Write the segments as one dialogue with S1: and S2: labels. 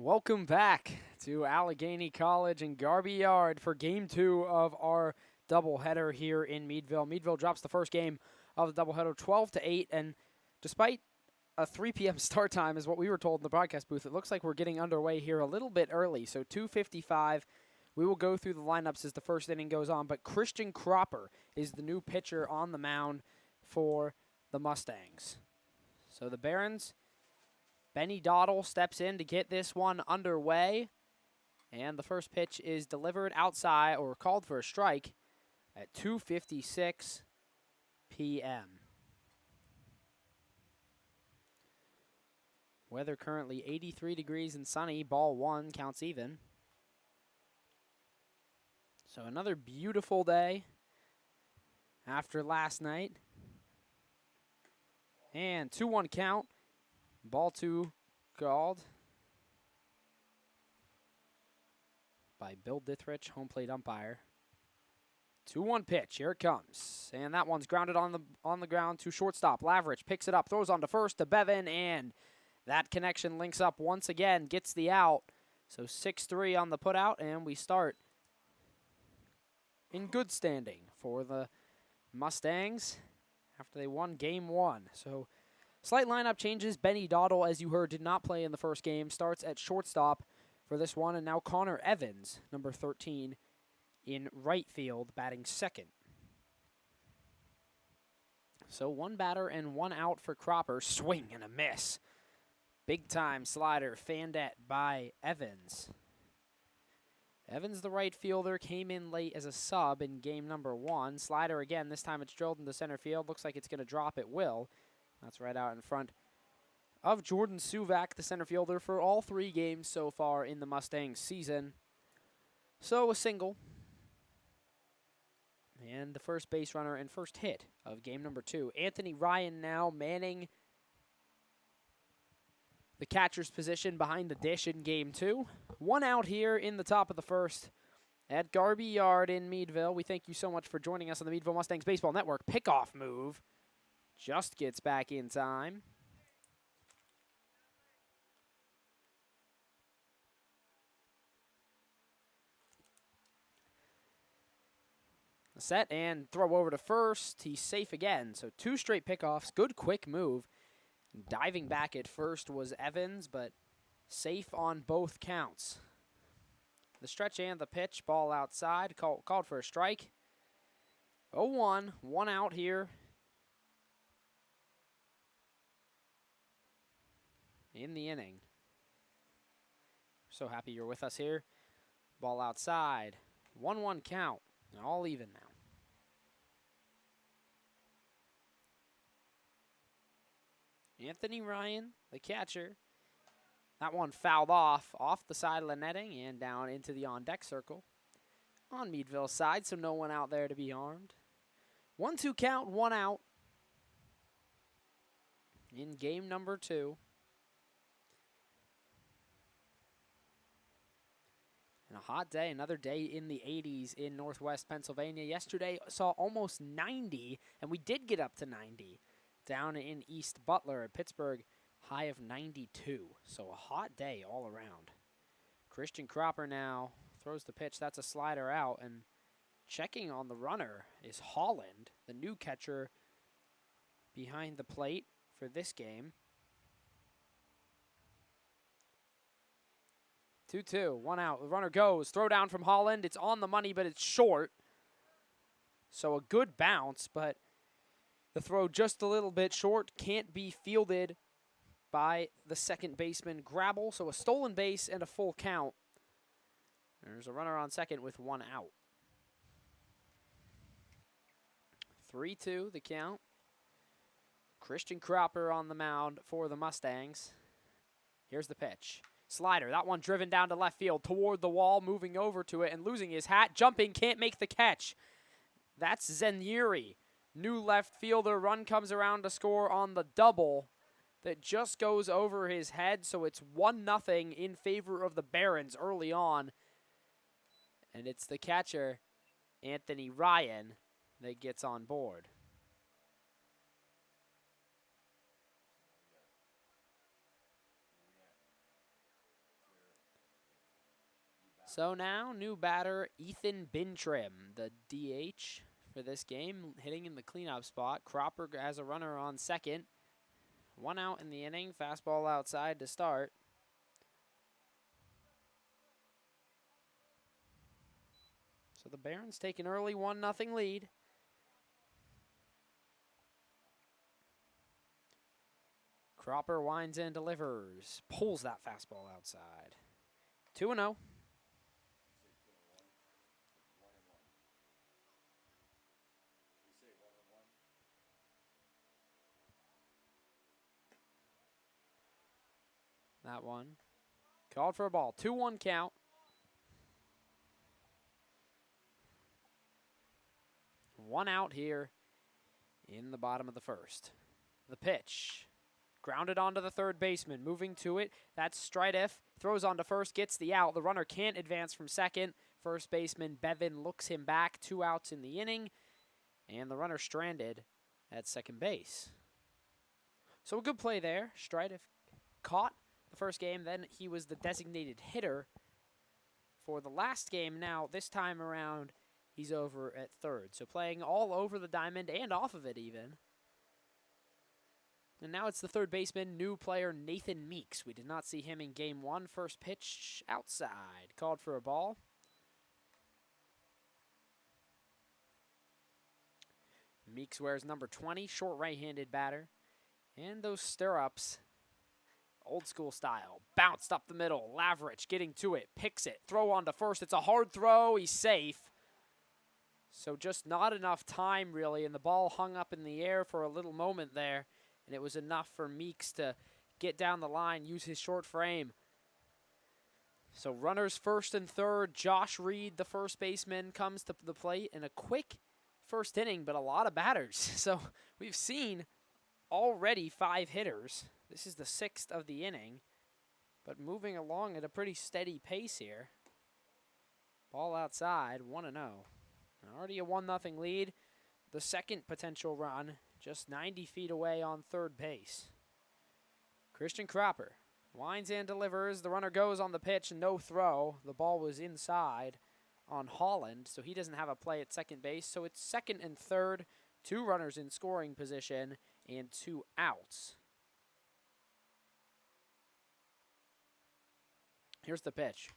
S1: Welcome back to Allegheny College and Garby Yard for Game 2 of our doubleheader here in Meadville. Meadville drops the first game of the doubleheader 12-8, and despite a 3 p.m. start time is what we were told in the broadcast booth, it looks like we're getting underway here a little bit early, so 2:55. We will go through the lineups as the first inning goes on, but Christian Cropper is the new pitcher on the mound for the Mustangs. So the Barons, Benny Dottle steps in to get this one underway, and the first pitch is delivered outside or called for a strike at 2:56 p.m. Weather currently 83 degrees and sunny. Ball one, counts even. So another beautiful day after last night. And 2-1 count. Ball two called by Bill Dithridge, home plate umpire. 2-1 pitch. Here it comes. And that one's grounded on the ground to shortstop. Lavrich picks it up, throws on to first to Bevan, and that connection links up once again, gets the out. So 6-3 on the putout, and we start in good standing for the Mustangs after they won game one. So slight lineup changes. Benny Dottle, as you heard, did not play in the first game. Starts at shortstop for this one, and now Connor Evans, number 13, in right field, batting second. So one batter and one out for Cropper. Swing and a miss. Big-time slider fanned at by Evans. Evans, the right fielder, came in late as a sub in game number one. Slider again. This time it's drilled into center field. Looks like it's going to drop. It will. That's right out in front of Jordan Suvak, the center fielder, for all 3 games so far in the Mustangs season. So a single. And the first base runner and first hit of game number 2. Anthony Ryan now manning the catcher's position behind the dish in game 2. 1 out here in the top of the first at Garby Yard in Meadville. We thank you so much for joining us on the Meadville Mustangs Baseball Network. Pickoff move. Just gets back in time. Set and throw over to first. He's safe again. So 2 straight pickoffs. Good quick move. Diving back at first was Evans, but safe on both counts. The stretch and the pitch. Ball outside. Called for a strike. 0-1. 1 out here in the inning. So happy you're with us here. Ball outside. 1-1 count. All even now. Anthony Ryan, the catcher. That one fouled off the side of the netting and down into the on-deck circle. On Meadville's side, so no one out there to be harmed. 1-2 count, 1 out in game number 2. And a hot day, another day in the 80s in northwest Pennsylvania. Yesterday saw almost 90, and we did get up to 90 down in East Butler at Pittsburgh, high of 92. So a hot day all around. Christian Cropper now throws the pitch. That's a slider out, and checking on the runner is Holland, the new catcher behind the plate for this game. 2-2, 1 out. The runner goes. Throw down from Holland. It's on the money, but it's short. So a good bounce, but the throw just a little bit short. Can't be fielded by the second baseman, Grabble. So a stolen base and a full count. There's a runner on second with 1 out. 3-2 the count. Christian Cropper on the mound for the Mustangs. Here's the pitch. Slider, that one driven down to left field, toward the wall, moving over to it and losing his hat. Jumping, can't make the catch. That's Zenieri, new left fielder. Run comes around to score on the double that just goes over his head. So it's 1-0 in favor of the Barons early on. And it's the catcher, Anthony Ryan, that gets on board. So now, new batter, Ethan Bintrim, the DH for this game, hitting in the cleanup spot. Cropper has a runner on second. 1 out in the inning, fastball outside to start. So the Barons take an early 1-0 lead. Cropper winds and delivers. Pulls that fastball outside. 2-0. That one. Called for a ball. 2-1 count. One out here in the bottom of the first. The pitch. Grounded onto the third baseman. Moving to it. That's Strideff. Throws onto first. Gets the out. The runner can't advance from second. First baseman Bevan looks him back. 2 outs in the inning. And the runner stranded at second base. So a good play there. Strideff caught the first game. Then he was the designated hitter for the last game. Now, this time around, he's over at third. So playing all over the diamond and off of it even. And now it's the third baseman, new player Nathan Meeks. We did not see him in game 1. First pitch outside. Called for a ball. Meeks wears number 20, short right-handed batter. And those stirrups, old school style. Bounced up the middle. Lavrich getting to it. Picks it. Throw on to first. It's a hard throw. He's safe. So just not enough time, really. And the ball hung up in the air for a little moment there. And it was enough for Meeks to get down the line, use his short frame. So runners first and third. Josh Reed, the first baseman, comes to the plate in a quick first inning, but a lot of batters. So we've seen already 5 hitters. This is the 6th of the inning, but moving along at a pretty steady pace here. Ball outside, 1-0. Already a 1-0 lead. The second potential run, just 90 feet away on third base. Christian Cropper winds and delivers. The runner goes on the pitch, no throw. The ball was inside on Holland, so he doesn't have a play at second base. So it's second and third, 2 runners in scoring position, and 2 outs. Here's the pitch.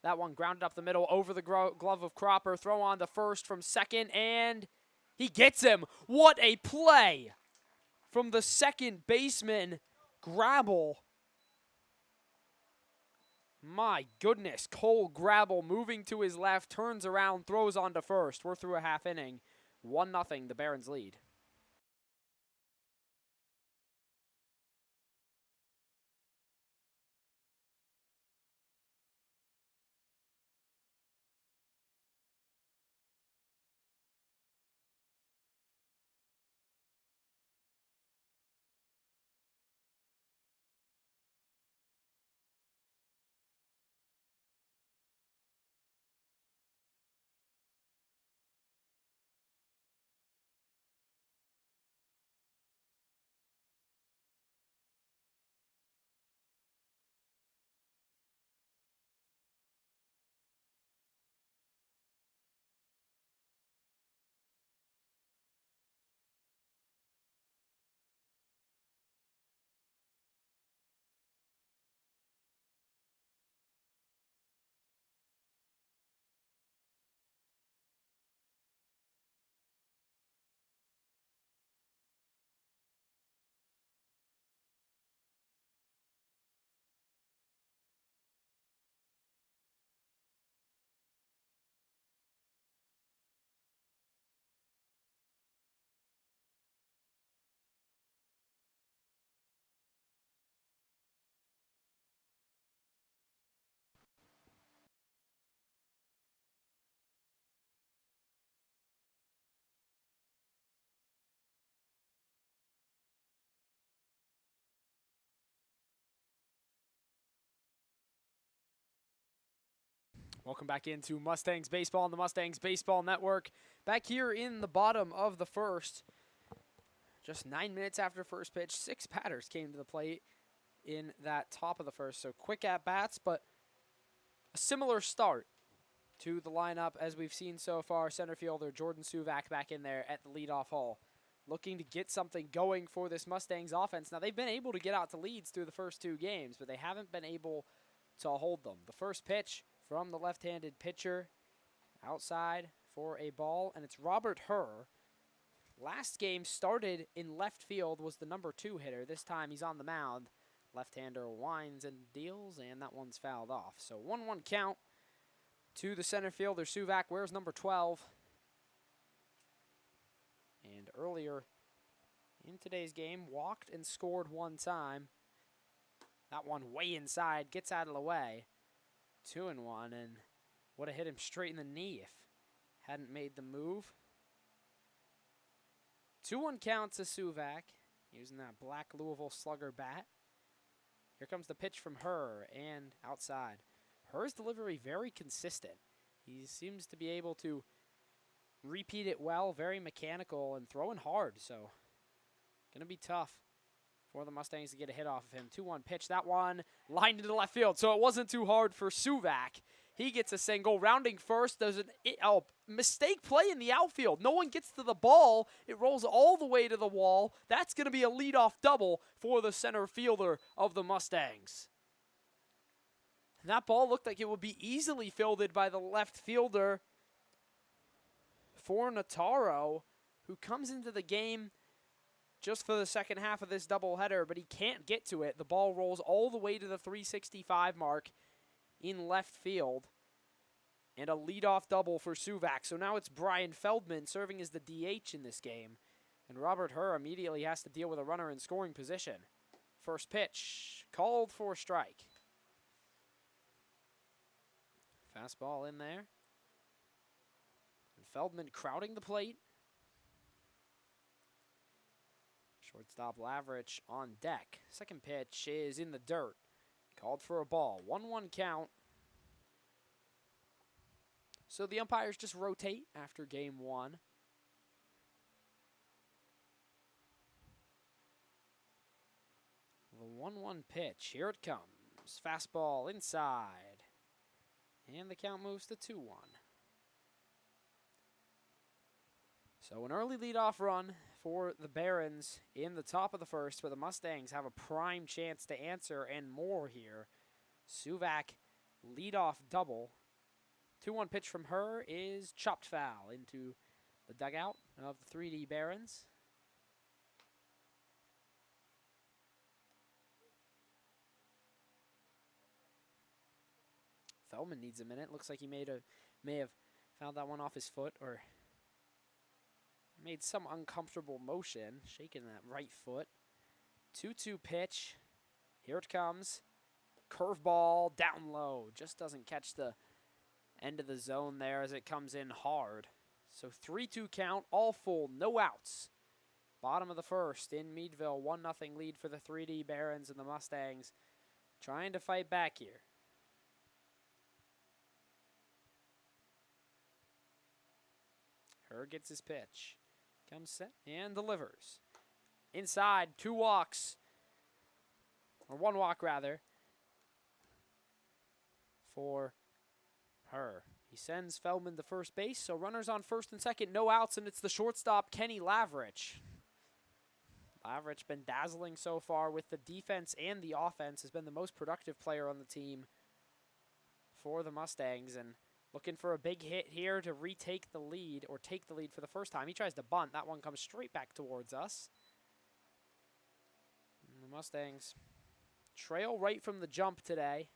S1: That one grounded up the middle over the glove of Cropper. Throw on to first from second, and he gets him. What a play from the second baseman, Grabble. My goodness, Cole Grabble moving to his left, turns around, throws on to first. We're through a half inning. 1-0, the Barons lead. Welcome back into Mustangs Baseball on the Mustangs Baseball Network. Back here in the bottom of the first. Just 9 minutes after first pitch, 6 batters came to the plate in that top of the first. So quick at-bats, but a similar start to the lineup as we've seen so far. Center fielder Jordan Suvak back in there at the leadoff hole, looking to get something going for this Mustangs offense. Now, they've been able to get out to leads through the first 2 games, but they haven't been able to hold them. The first pitch from the left-handed pitcher outside for a ball, and it's Robert Herr. Last game started in left field, was the number 2 hitter. This time he's on the mound. Left-hander winds and deals, and that one's fouled off. So 1-1 count to the center fielder. Suvak wears number 12. And earlier in today's game, walked and scored 1 time. That one way inside, gets out of the way. 2-1, and would have hit him straight in the knee if hadn't made the move. 2-1 count to Suvak, using that black Louisville Slugger bat. Here comes the pitch from Herr, and outside. Herr's delivery very consistent. He seems to be able to repeat it well, very mechanical, and throwing hard, so going to be tough for the Mustangs to get a hit off of him. 2-1 pitch, that one lined into left field, so it wasn't too hard for Suvak. He gets a single, rounding first. There's a mistake play in the outfield. No one gets to the ball. It rolls all the way to the wall. That's going to be a leadoff double for the center fielder of the Mustangs. That ball looked like it would be easily fielded by the left fielder for Notaro, who comes into the game just for the second half of this doubleheader, but he can't get to it. The ball rolls all the way to the 365 mark in left field, and a leadoff double for Suvak. So now it's Brian Feldman serving as the DH in this game, and Robert Herr immediately has to deal with a runner in scoring position. First pitch, called for a strike. Fastball in there. And Feldman crowding the plate. Shortstop Lavrich on deck. Second pitch is in the dirt. Called for a ball. 1-1 count. So the umpires just rotate after game 1. The 1-1 pitch. Here it comes. Fastball inside. And the count moves to 2-1. So an early leadoff run for the Barons in the top of the first, but the Mustangs have a prime chance to answer and more here. Suvak leadoff double. 2-1 pitch from Herr is chopped foul into the dugout of the 3D Barons. Feldman needs a minute. Looks like he may have found that one off his foot or made some uncomfortable motion, shaking that right foot. 2-2 pitch. Here it comes. Curveball down low. Just doesn't catch the end of the zone there as it comes in hard. So 3-2 count, all full, no outs. Bottom of the first in Meadville, 1-0 lead for the 3D Barons and the Mustangs trying to fight back here. Herr gets his pitch. Comes set and delivers. Inside, 2 walks. Or 1 walk, rather. For Herr. He sends Feldman to first base, so runners on first and second, no outs, and it's the shortstop, Kenny Lavrich. Lavrich been dazzling so far with the defense and the offense, has been the most productive player on the team for the Mustangs, and looking for a big hit here to retake the lead, or take the lead for the first time. He tries to bunt. That one comes straight back towards us. And the Mustangs trail right from the jump today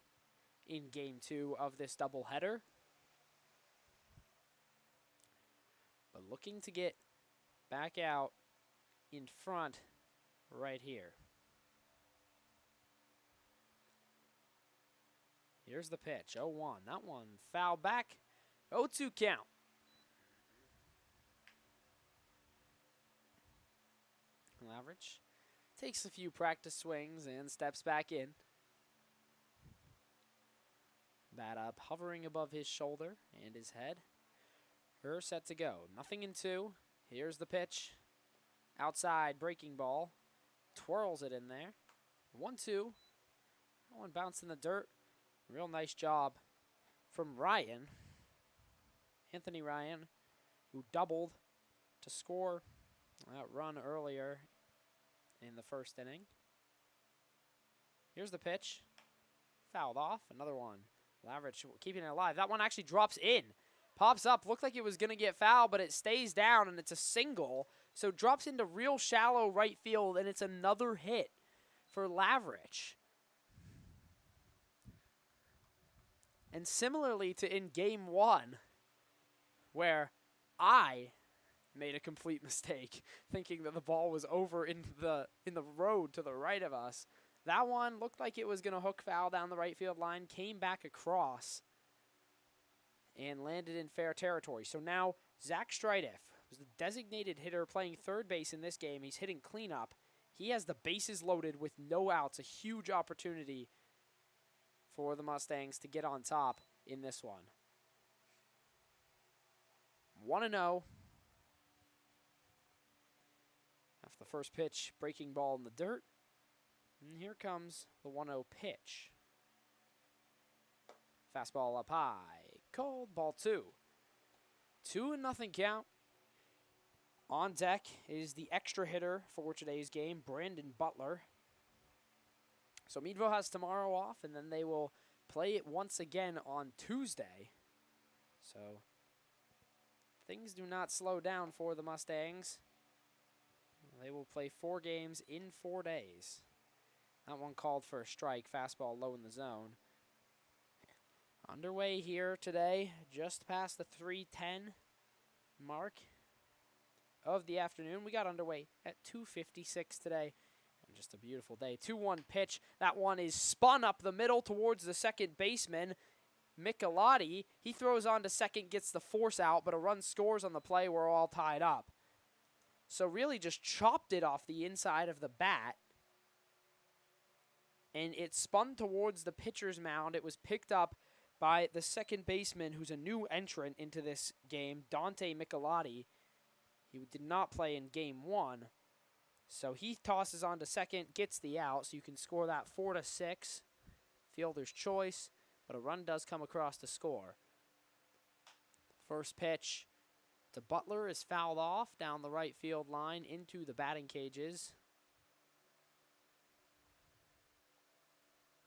S1: in Game 2 of this doubleheader. But looking to get back out in front right here. Here's the pitch, 0-1. That one foul back, 0-2 count. Lavrich takes a few practice swings and steps back in. Bat up, hovering above his shoulder and his head. Herr set to go, 0-2. Here's the pitch. Outside, breaking ball. Twirls it in there. 1-2. That one bounced in the dirt. Real nice job from Ryan. Anthony Ryan, who doubled to score that run earlier in the first inning. Here's the pitch. Fouled off. Another one. Lavrich keeping it alive. That one actually drops in. Pops up. Looked like it was going to get fouled, but it stays down, and it's a single. So drops into real shallow right field, and it's another hit for Lavrich. And similarly to in Game 1, where I made a complete mistake, thinking that the ball was over in the road to the right of us. That one looked like it was going to hook foul down the right field line, came back across, and landed in fair territory. So now Zach Strideff was the designated hitter playing third base in this game. He's hitting cleanup. He has the bases loaded with no outs, a huge opportunity for the Mustangs to get on top in this one. 1-0. After the first pitch, breaking ball in the dirt. And here comes the 1-0 pitch. Fastball up high. Cold, ball 2. 2-0 count. On deck is the extra hitter for today's game, Brandon Butler. So Meadville has tomorrow off, and then they will play it once again on Tuesday. So things do not slow down for the Mustangs. They will play 4 games in 4 days. That one called for a strike, fastball low in the zone. Underway here today, just past the 3:10 mark of the afternoon. We got underway at 2:56 today. And just a beautiful day. 2-1 pitch. That one is spun up the middle towards the second baseman, Michelotti. He throws on to second, gets the force out, but a run scores on the play. We're all tied up. So really just chopped it off the inside of the bat. And it spun towards the pitcher's mound. It was picked up by the second baseman, who's a new entrant into this game, Dante Michelotti. He did not play in Game 1. So he tosses on to second, gets the out, so you can score that 4-6. Fielder's choice, but a run does come across to score. First pitch to Butler is fouled off down the right field line into the batting cages.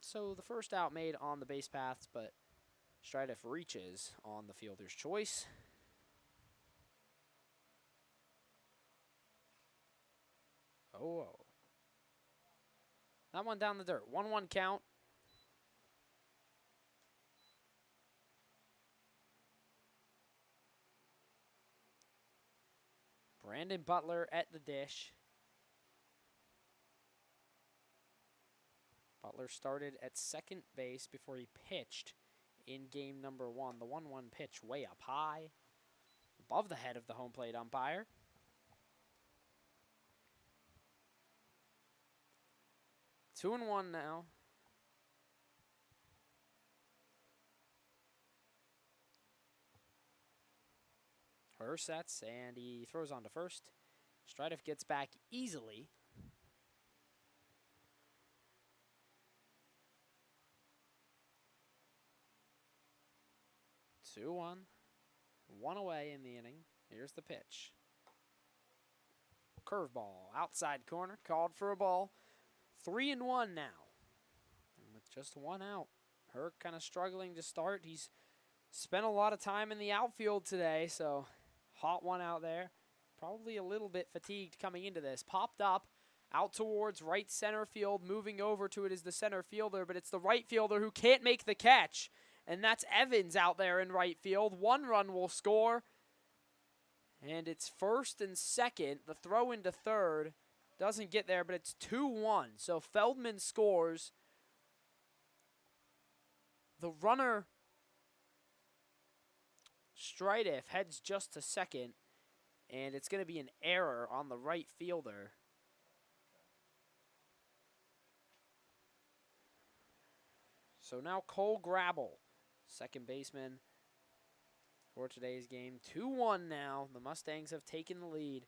S1: So the first out made on the base paths, but Strideff reaches on the fielder's choice. Oh. That one down the dirt. 1-1 count. Brandon Butler at the dish. Butler started at second base before he pitched in game number 1. The 1-1 pitch way up high, above the head of the home plate umpire. Two and one now. Her sets, and he throws on to first. Strideff gets back easily. Two one away in the inning. Here's the pitch. Curveball, outside corner, called for a ball. 3-1 now. And with just one out. Herc kind of struggling to start. He's spent a lot of time in the outfield today, so hot one out there. Probably a little bit fatigued coming into this. Popped up, out towards right center field. Moving over to it is the center fielder, but it's the right fielder who can't make the catch. And that's Evans out there in right field. 1 run will score. And it's first and second. The throw into third doesn't get there, but it's 2-1. So Feldman scores. The runner, Strideff, heads just to second. And it's going to be an error on the right fielder. So now Cole Grabble, second baseman for today's game. 2-1 now. The Mustangs have taken the lead.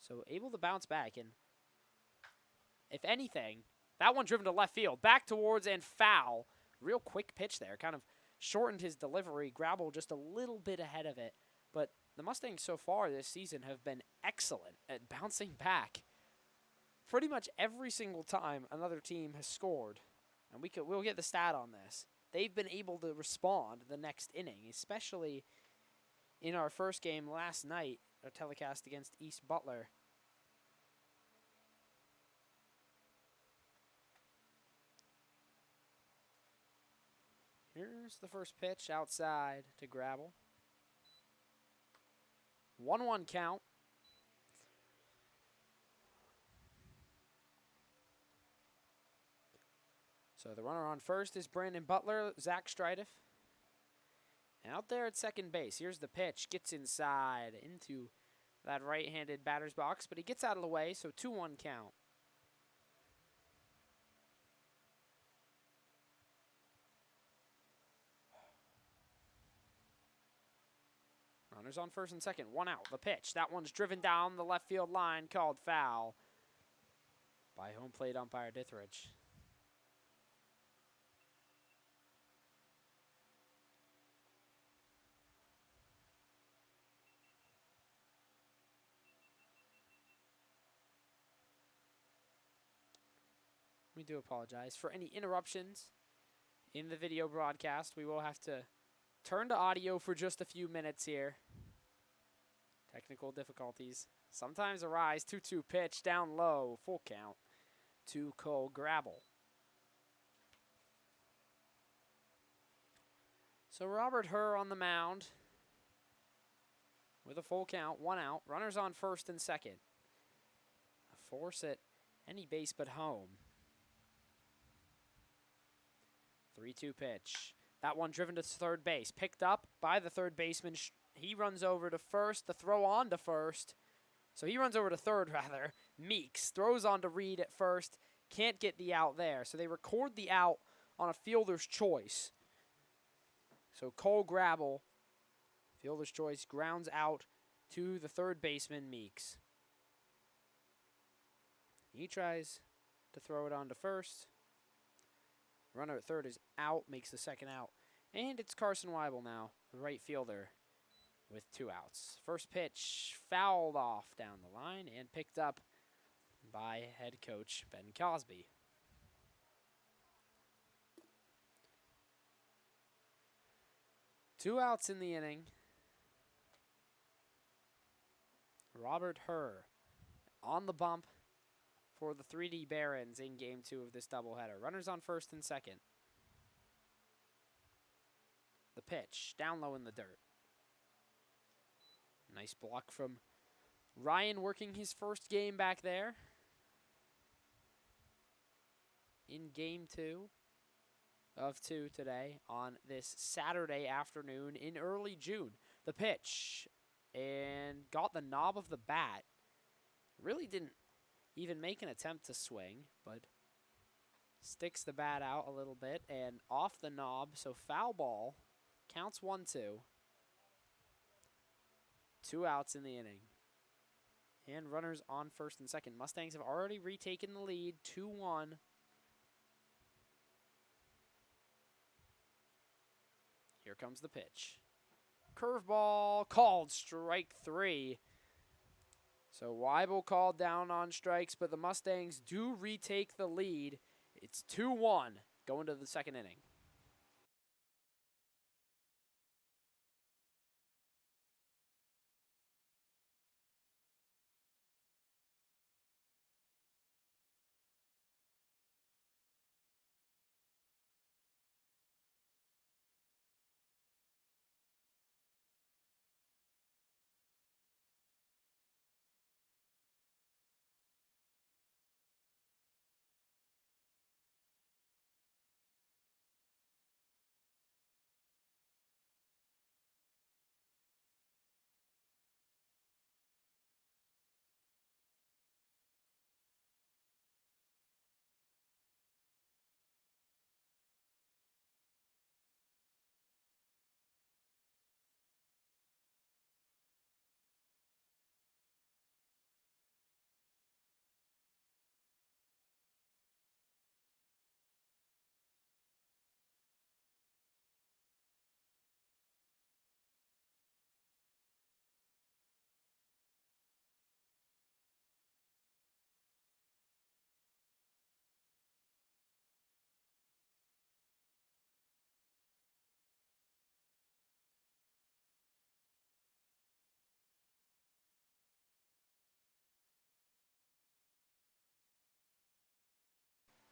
S1: So able to bounce back. And if anything, that one driven to left field. Back towards and foul. Real quick pitch there. Kind of shortened his delivery. Grabble just a little bit ahead of it. But the Mustangs so far this season have been excellent at bouncing back. Pretty much every single time another team has scored, and we'll get the stat on this, they've been able to respond the next inning, especially in our first game last night, our telecast against East Butler. Here's the first pitch outside to Grabble. 1-1 count. So the runner on first is Brandon Butler, Zach Strideff. And out there at second base, here's the pitch. Gets inside into that right-handed batter's box, but he gets out of the way, so 2-1 count. Runners on first and second, 1 out. The pitch, that one's driven down the left field line, called foul by home plate umpire Dithridge. We do apologize for any interruptions in the video broadcast. We will have to turn to audio for just a few minutes here. Technical difficulties sometimes arise. 2-2 pitch down low, full count to Cole Grabble. So Robert Herr on the mound with a full count, 1 out. Runners on first and second. A force at any base but home. 3-2 pitch. That one driven to third base. Picked up by the third baseman. He runs over to first. The throw on to first. So he runs over to third, rather. Meeks throws on to Reed at first. Can't get the out there. So they record the out on a fielder's choice. So Cole Grabble, fielder's choice, grounds out to the third baseman, Meeks. He tries to throw it on to first. Runner at third is out, makes the second out. And it's Carson Weibel now, the right fielder, with 2 outs. First pitch fouled off down the line and picked up by head coach Ben Cosby. Two outs in the inning. Robert Herr on the bump for the 3D Barons in Game 2 of this doubleheader. Runners on first and second. The pitch, down low in the dirt. Nice block from Ryan, working his first game back there in Game 2 of 2 today on this Saturday afternoon in early June. The pitch, and got the knob of the bat. Really didn't even make an attempt to swing, but sticks the bat out a little bit and off the knob, so foul ball. Counts 1-2. 2 outs in the inning. And runners on first and second. Mustangs have already retaken the lead, 2-1. Here comes the pitch. Curveball called, strike 3. So Weibel called down on strikes, but the Mustangs do retake the lead. It's 2-1 going to the second inning.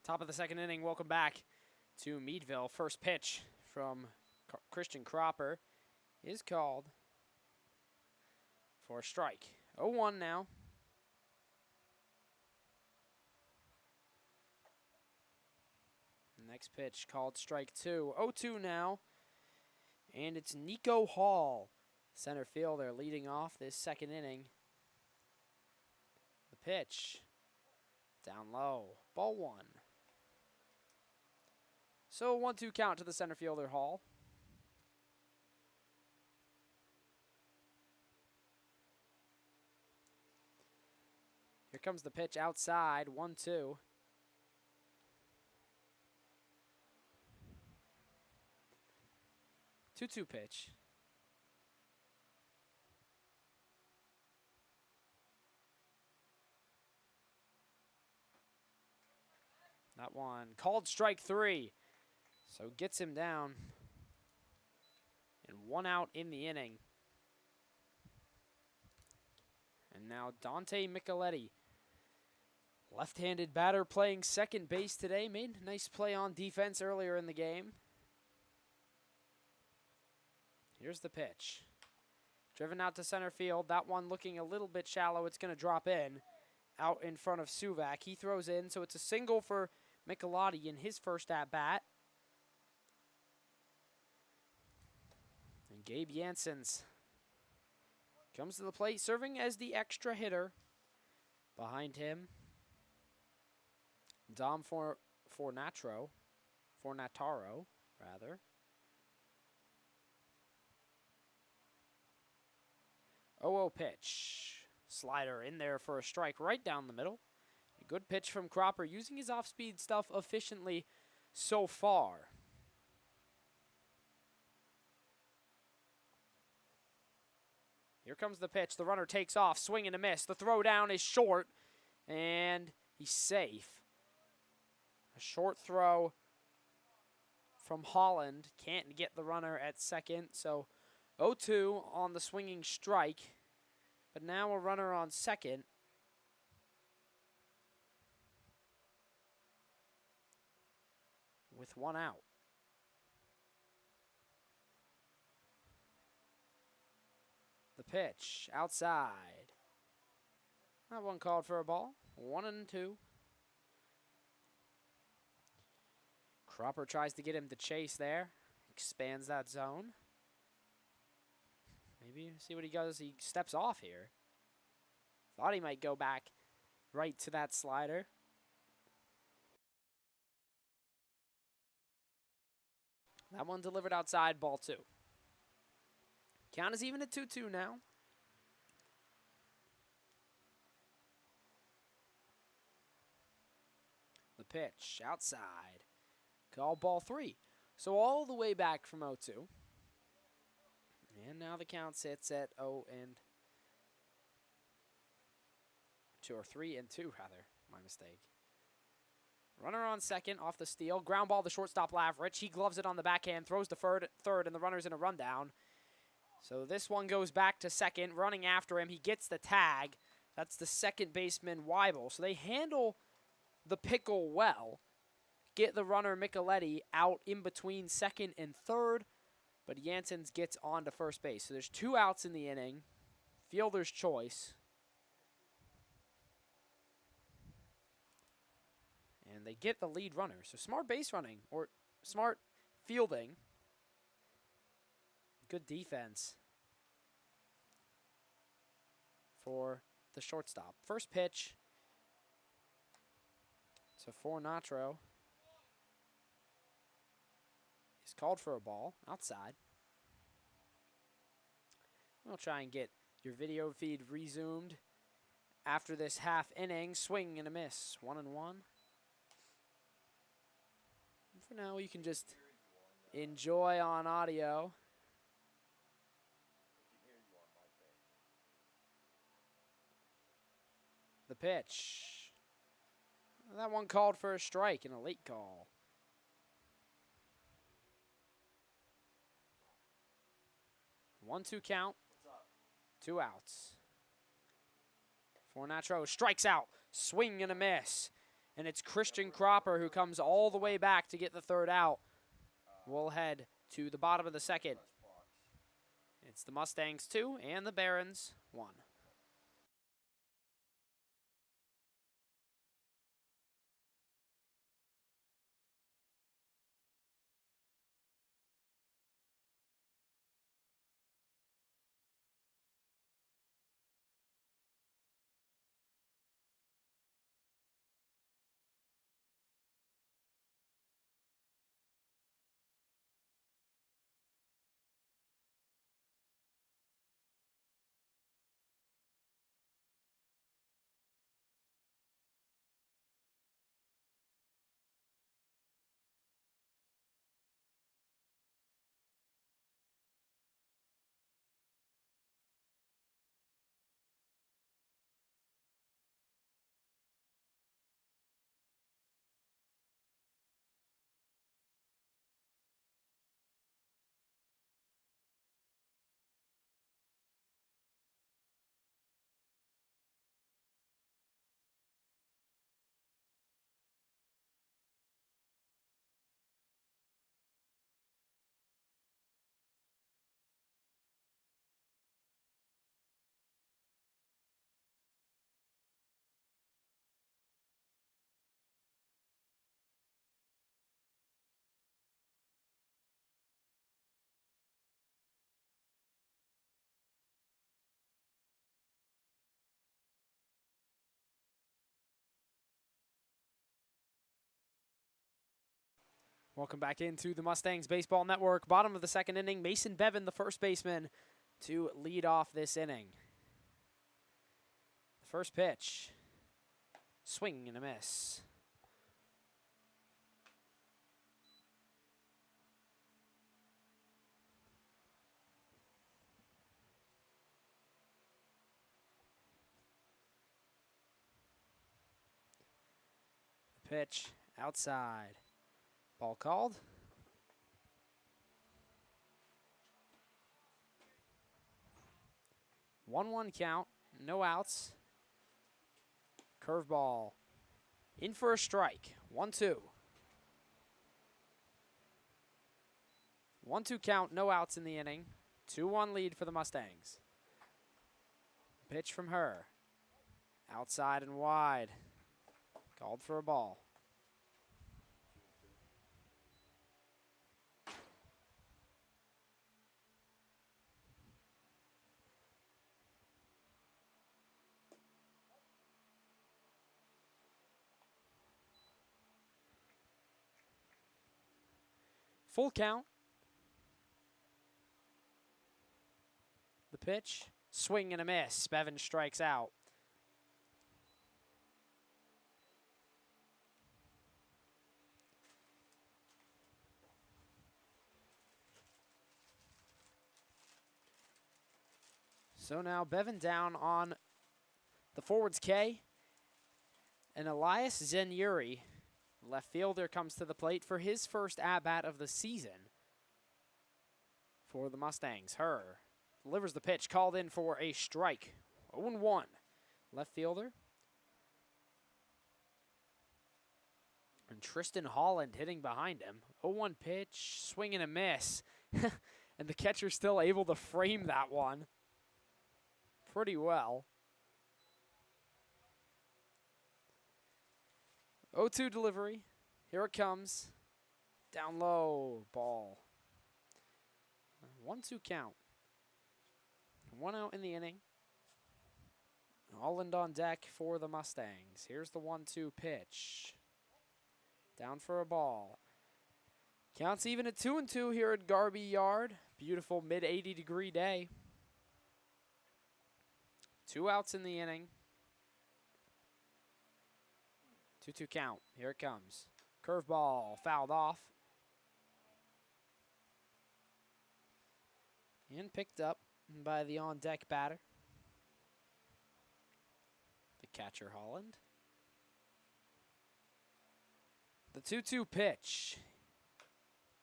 S1: Top of the second inning, welcome back to Meadville. First pitch from Christian Cropper is called for a strike. 0-1 now. Next pitch called strike 2. 0-2 now. And it's Nico Hall, center fielder, leading off this second inning. The pitch down low. Ball 1. So 1-2 count to the center fielder, Hall. Here comes the pitch outside, 1-2. Two-two pitch. That one called strike 3. So gets him down. And 1 out in the inning. And now Dante Micheletti, left-handed batter playing second base today. Made a nice play on defense earlier in the game. Here's the pitch. Driven out to center field. That one looking a little bit shallow. It's going to drop in. Out in front of Suvak. He throws in, so it's a single for Michelotti in his first at-bat. And Gabe Janssens comes to the plate, serving as the extra hitter. Behind him, Dom Fornataro, rather. 0-0 pitch. Slider in there for a strike right down the middle. A good pitch from Cropper, using his off-speed stuff efficiently so far. Here comes the pitch. The runner takes off, swing and a miss. The throw down is short, and he's safe. A short throw from Holland. Can't get the runner at second, so 0-2 on the swinging strike. But now a runner on second. With 1 out. The pitch outside. That one called for a ball. 1-2. Cropper tries to get him to chase there. Expands that zone. Maybe see what he does. He steps off here. Thought he might go back right to that slider. That one delivered outside, ball 2. Count is even at 2-2 now. The pitch outside. Call ball 3. So all the way back from 0-2. And now the count sits at 0-2, or 3-2 rather. My mistake. Runner on second off the steal. Ground ball to shortstop Lavrich. He gloves it on the backhand, throws to third, and the runner's in a rundown. So this one goes back to second. Running after him, he gets the tag. That's the second baseman, Weibel. So they handle the pickle well. Get the runner, Micheletti, out in between second and third. But Janssens gets on to first base. So there's 2 outs in the inning. Fielder's choice. And they get the lead runner. So smart base running, or smart fielding. Good defense for the shortstop. First pitch. So Fornataro is called for a ball outside. We'll try and get your video feed resumed after this half inning. Swing and a miss. 1-1. For now, you can just enjoy on audio. The pitch. That one called for a strike and a late call. One-two count. 2 outs. Fornataro strikes out. Swing and a miss. And it's Christian Cropper who comes all the way back to get the third out. We'll head to the bottom of the second. It's the Mustangs 2 and the Barons 1. Welcome back into the Mustangs Baseball Network. Bottom of the second inning, Mason Bevan, the first baseman, to lead off this inning. The first pitch, swing and a miss. The pitch, outside. Ball called. One count, no outs. Curveball, in for a strike. 1-2. 1-2 count, no outs in the inning. 2-1 lead for the Mustangs. Pitch from her. Outside and wide. Called for a ball. Full count. The pitch, swing and a miss. Bevan strikes out. So now Bevan down on the forwards K. And Elias Zenyuri, left fielder, comes to the plate for his first at-bat of the season for the Mustangs. Her delivers the pitch, called in for a strike. 0-1. Left fielder. And Tristan Holland hitting behind him. 0-1 pitch, swing and a miss. And the catcher still able to frame that one pretty well. 0-2 delivery. Here it comes. Down low. Ball. 1-2 count. 1 out in the inning. Holland on deck for the Mustangs. Here's the 1-2 pitch. Down for a ball. Counts even at 2-2 here at Garby Yard. Beautiful mid-80 degree day. 2 outs in the inning. 2-2 count. Here it comes. Curveball fouled off. And picked up by the on-deck batter. The catcher, Holland. The 2-2 pitch.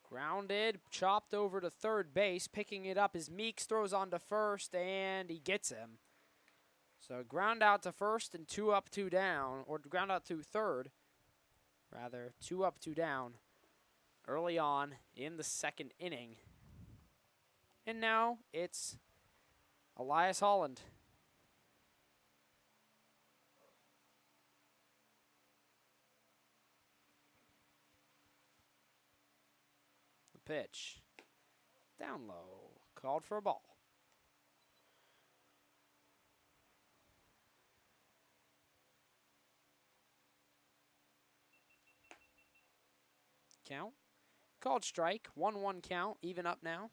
S1: Grounded, chopped over to third base. Picking it up as Meeks throws on to first, and he gets him. So ground out to first and 2 up, 2 down, or ground out to third Rather, 2 up, 2 down early on in the second inning. And now it's Elias Holland. The pitch. Down low. Called for a ball. Count. Called strike. 1-1 count. Even up now.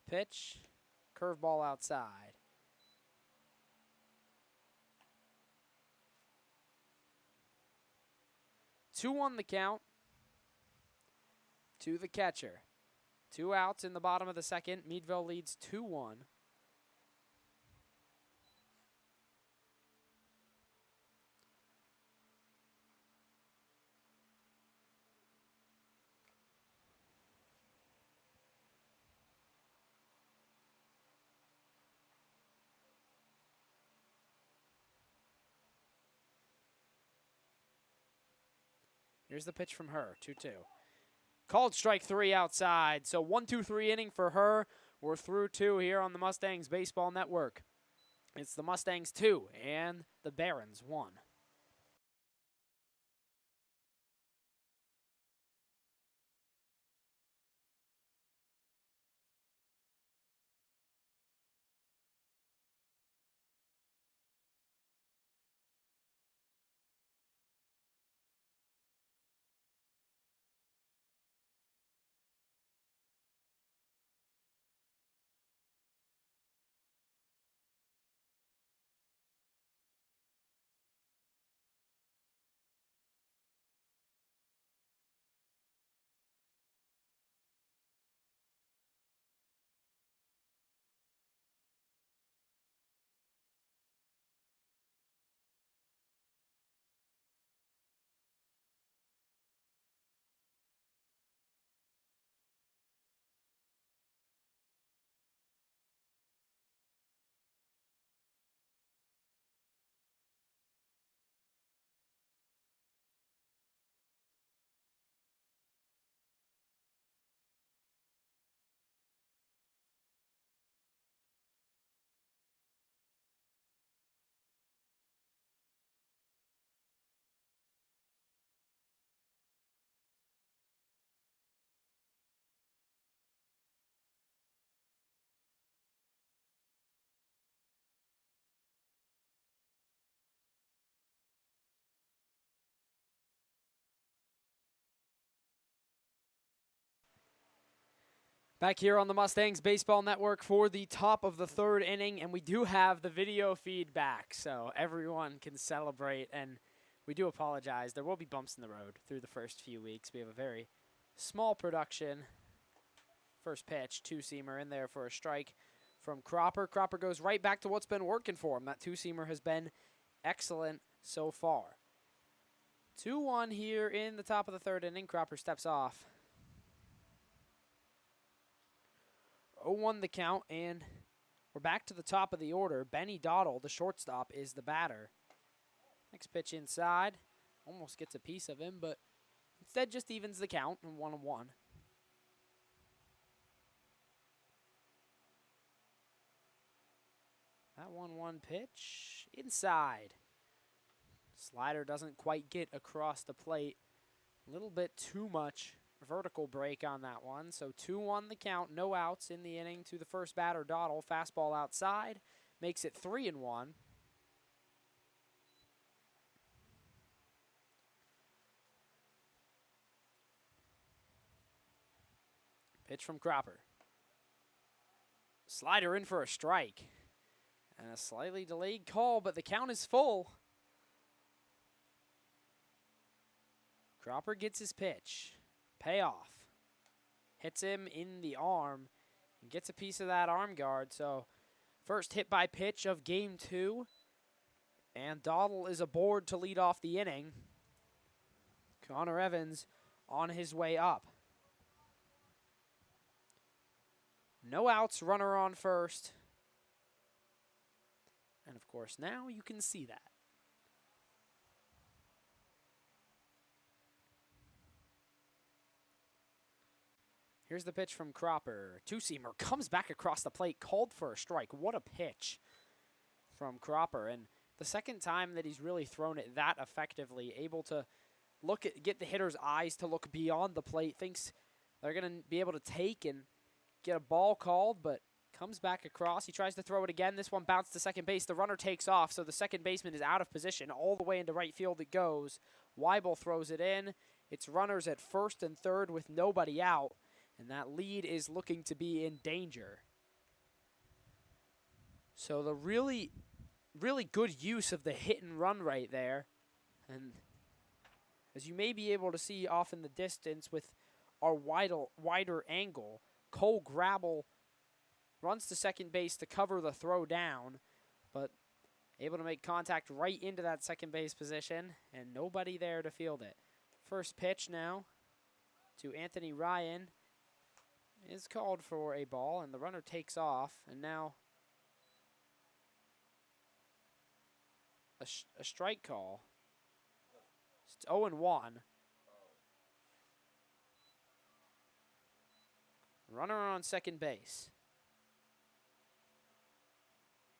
S1: Pitch. Curveball outside. 2-1 the count to the catcher. 2 outs in the bottom of the second. Meadville leads 2-1. Here's the pitch from her, 2-2. Called strike 3 outside. So 1-2-3 inning for her. We're through 2 here on the Mustangs Baseball Network. It's the Mustangs 2 and the Barons 1. Back here on the Mustangs Baseball Network for the top of the third inning, and we do have the video feed back, so everyone can celebrate, and we do apologize. There will be bumps in the road through the first few weeks. We have a very small production. First pitch, 2-seamer in there for a strike from Cropper. Cropper goes right back to what's been working for him. That 2-seamer has been excellent so far. 2-1 here in the top of the third inning. Cropper steps off. 0-1 the count, and we're back to the top of the order. Benny Dottle, the shortstop, is the batter. Next pitch inside. Almost gets a piece of him, but instead just evens the count and 1-1. That 1-1 pitch inside. Slider doesn't quite get across the plate. A little bit too much vertical break on that one. So 2-1 the count, no outs in the inning to the first batter, Dottle. Fastball outside, makes it 3-1. Pitch from Cropper. Slider in for a strike. And a slightly delayed call, but the count is full. Cropper gets his pitch. Payoff. Hits him in the arm and gets a piece of that arm guard. So first hit by pitch of game 2. And Dottle is aboard to lead off the inning. Connor Evans on his way up. No outs, runner on first. And, of course, now you can see that. Here's the pitch from Cropper. Two-seamer comes back across the plate, called for a strike. What a pitch from Cropper. And the second time that he's really thrown it that effectively, able to get the hitter's eyes to look beyond the plate, thinks they're going to be able to take and get a ball called, but comes back across. He tries to throw it again. This one bounced to second base. The runner takes off, so the second baseman is out of position. All the way into right field it goes. Weibel throws it in. It's runners at first and third with nobody out. And that lead is looking to be in danger. So the really good use of the hit and run right there. And as you may be able to see off in the distance with our wider angle, Cole Grabble runs to second base to cover the throw down, but able to make contact right into that second base position, and nobody there to field it. First pitch now to Anthony Ryan is called for a ball, and the runner takes off, and now a strike call. It's 0-1. Runner on second base.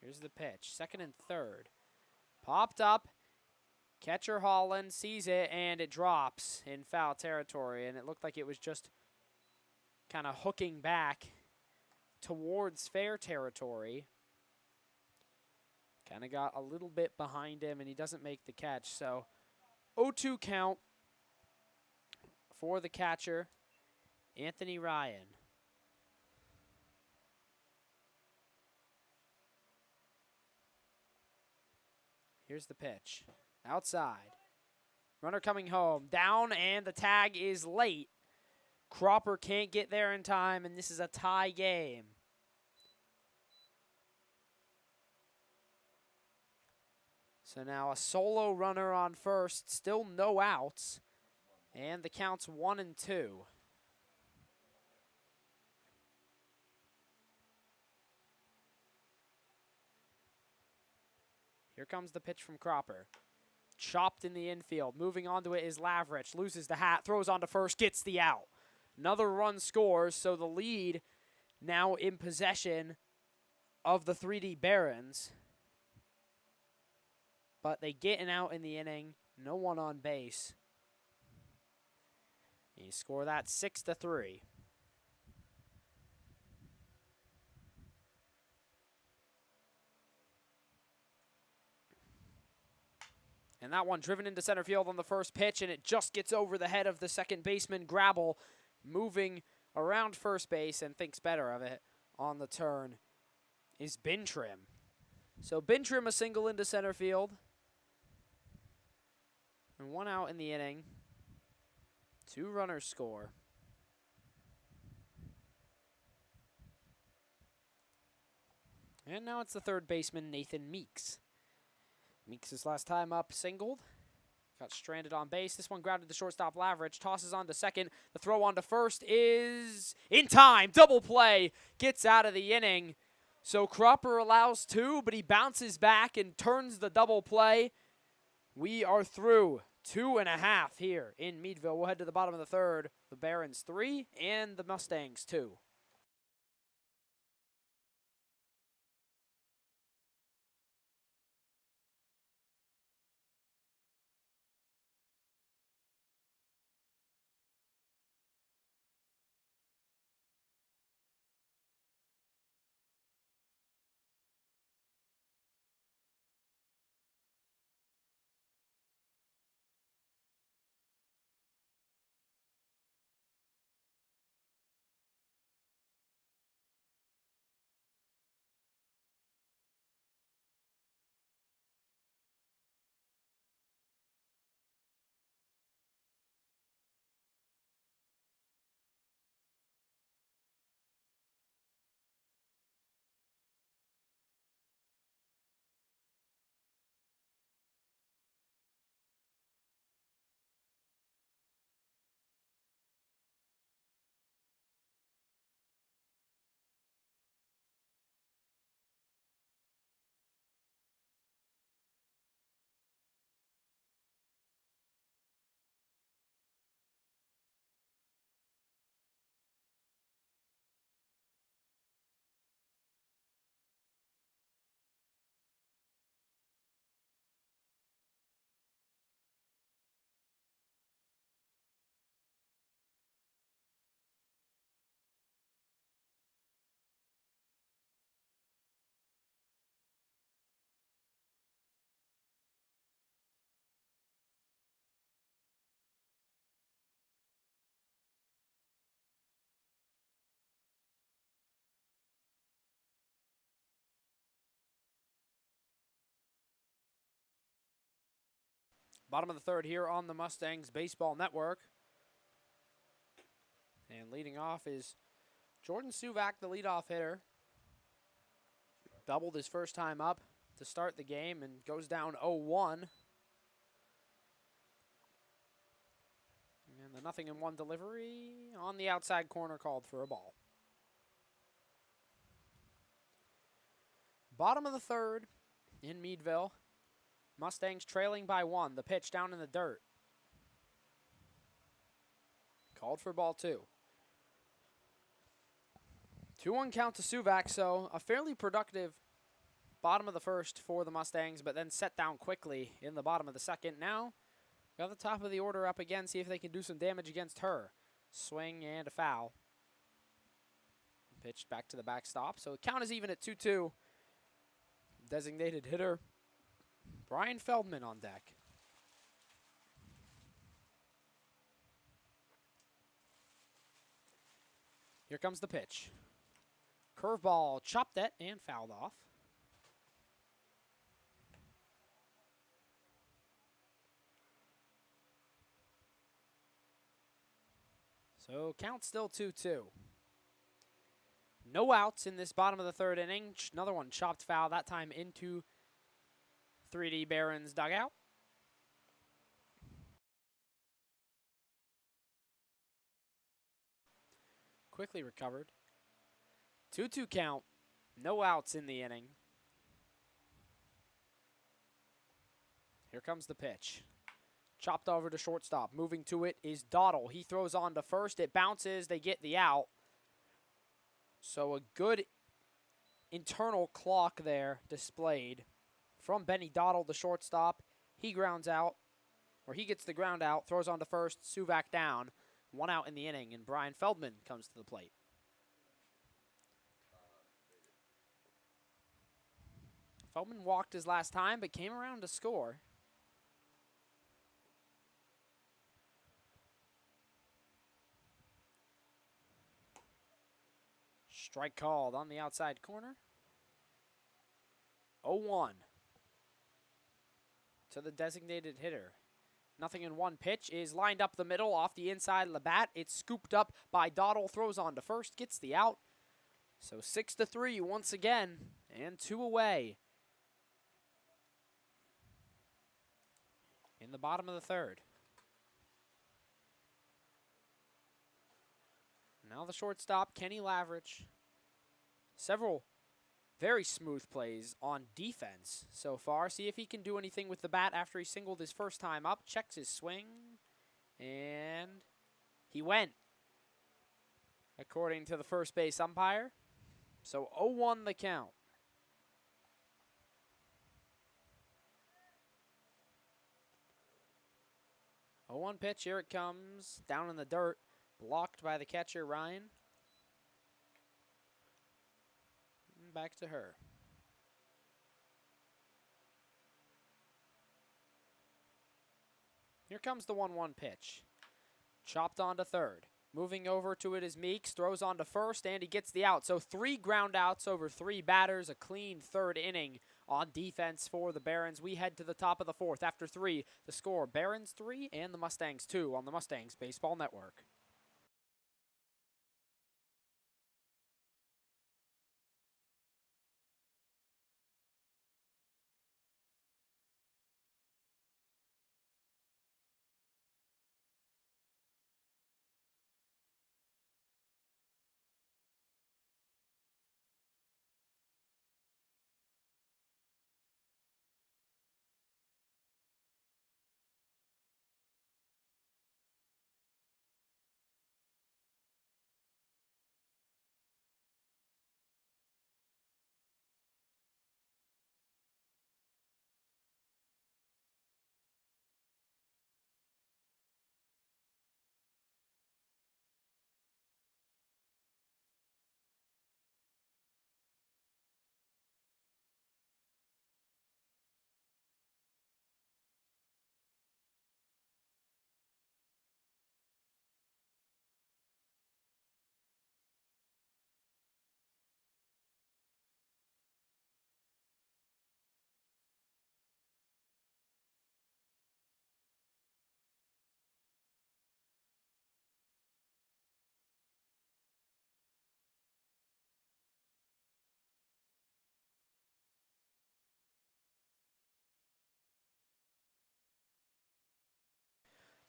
S1: Here's the pitch, second and third. Popped up. Catcher Holland sees it, and it drops in foul territory, and it looked like it was just kind of hooking back towards fair territory. Kind of got a little bit behind him, and he doesn't make the catch. So 0-2 count for the catcher, Anthony Ryan. Here's the pitch. Outside. Runner coming home. Down, and the tag is late. Cropper can't get there in time, and this is a tie game. So now a solo runner on first. Still no outs. And the count's 1-2. Here comes the pitch from Cropper. Chopped in the infield. Moving onto it is Lavrich. Loses the hat. Throws onto first. Gets the out. Another run scores, so the lead now in possession of the 3D Barons. But they get an out in the inning. No one on base. You score that 6-3. And that one driven into center field on the first pitch, and it just gets over the head of the second baseman, Grabble, moving around first base and thinks better of it on the turn is Bintrim. So Bintrim a single into center field. And one out in the inning. Two runners score. And now it's the third baseman, Nathan Meeks. Meeks' last time up singled. Got stranded on base. This one grounded to shortstop Lavrich. Tosses on to second. The throw on to first is in time. Double play. Gets out of the inning. So Cropper allows two, but he bounces back and turns the double play. We are through 2.5 here in Meadville. We'll head to the bottom of the third. The Barons 3 and the Mustangs 2. Bottom of the third here on the Mustangs Baseball Network. And leading off is Jordan Suvak, the leadoff hitter. Doubled his first time up to start the game and goes down 0-1. And the 0-1 delivery on the outside corner called for a ball. Bottom of the third in Meadville. Mustangs trailing by 1. The pitch down in the dirt. Called for ball 2. 2-1 count to Suvak, so a fairly productive bottom of the first for the Mustangs, but then set down quickly in the bottom of the second. Now, got the top of the order up again, see if they can do some damage against her. Swing and a foul. Pitched back to the backstop, so the count is even at 2-2. Designated hitter Brian Feldman on deck. Here comes the pitch. Curveball chopped at and fouled off. So count still 2-2. No outs in this bottom of the third inning. Another one chopped foul, that time into 3D Barons dugout. Quickly recovered. 2-2 count. No outs in the inning. Here comes the pitch. Chopped over to shortstop. Moving to it is Dottle. He throws on to first. It bounces. They get the out. So a good internal clock there displayed from Benny Dottle, the shortstop. He grounds out, or he gets the ground out, throws on to first, Suvak down. 1 out in the inning, and Brian Feldman comes to the plate. Feldman walked his last time, but came around to score. Strike called on the outside corner. 0-1 to the designated hitter. 0-1 pitch is lined up the middle off the inside of the bat. It's scooped up by Dottle, throws on to first, gets the out. So 6-3 once again, and 2 away in the bottom of the third. Now the shortstop, Kenny Lavridge. Several very smooth plays on defense so far. See if he can do anything with the bat after he singled his first time up. Checks his swing, and he went, according to the first base umpire. So 0-1 the count. A 0-1 pitch, here it comes, down in the dirt, blocked by the catcher, Ryan. Back to her. Here comes the 1-1 pitch. Chopped on to third. Moving over to it is Meeks, throws on to first, and he gets the out. So 3 ground outs over 3 batters, a clean third inning on defense for the Barons. We head to the top of the fourth. After 3, the score, Barons 3 and the Mustangs 2 on the Mustangs Baseball Network.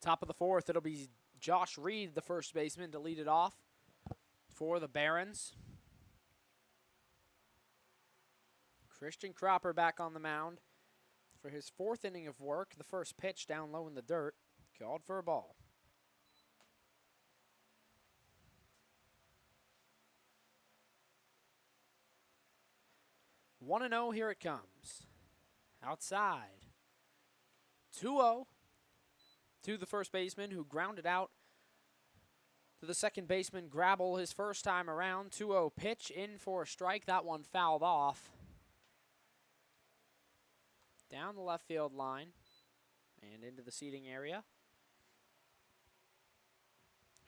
S1: Top of the fourth, it'll be Josh Reed, the first baseman, to lead it off for the Barons. Christian Cropper back on the mound for his fourth inning of work. The first pitch down low in the dirt, called for a ball. One and 0, here it comes. Outside. 2-0 to the first baseman, who grounded out to the second baseman, Grabble, his first time around. 2-0 pitch in for a strike. That one fouled off. Down the left field line and into the seating area.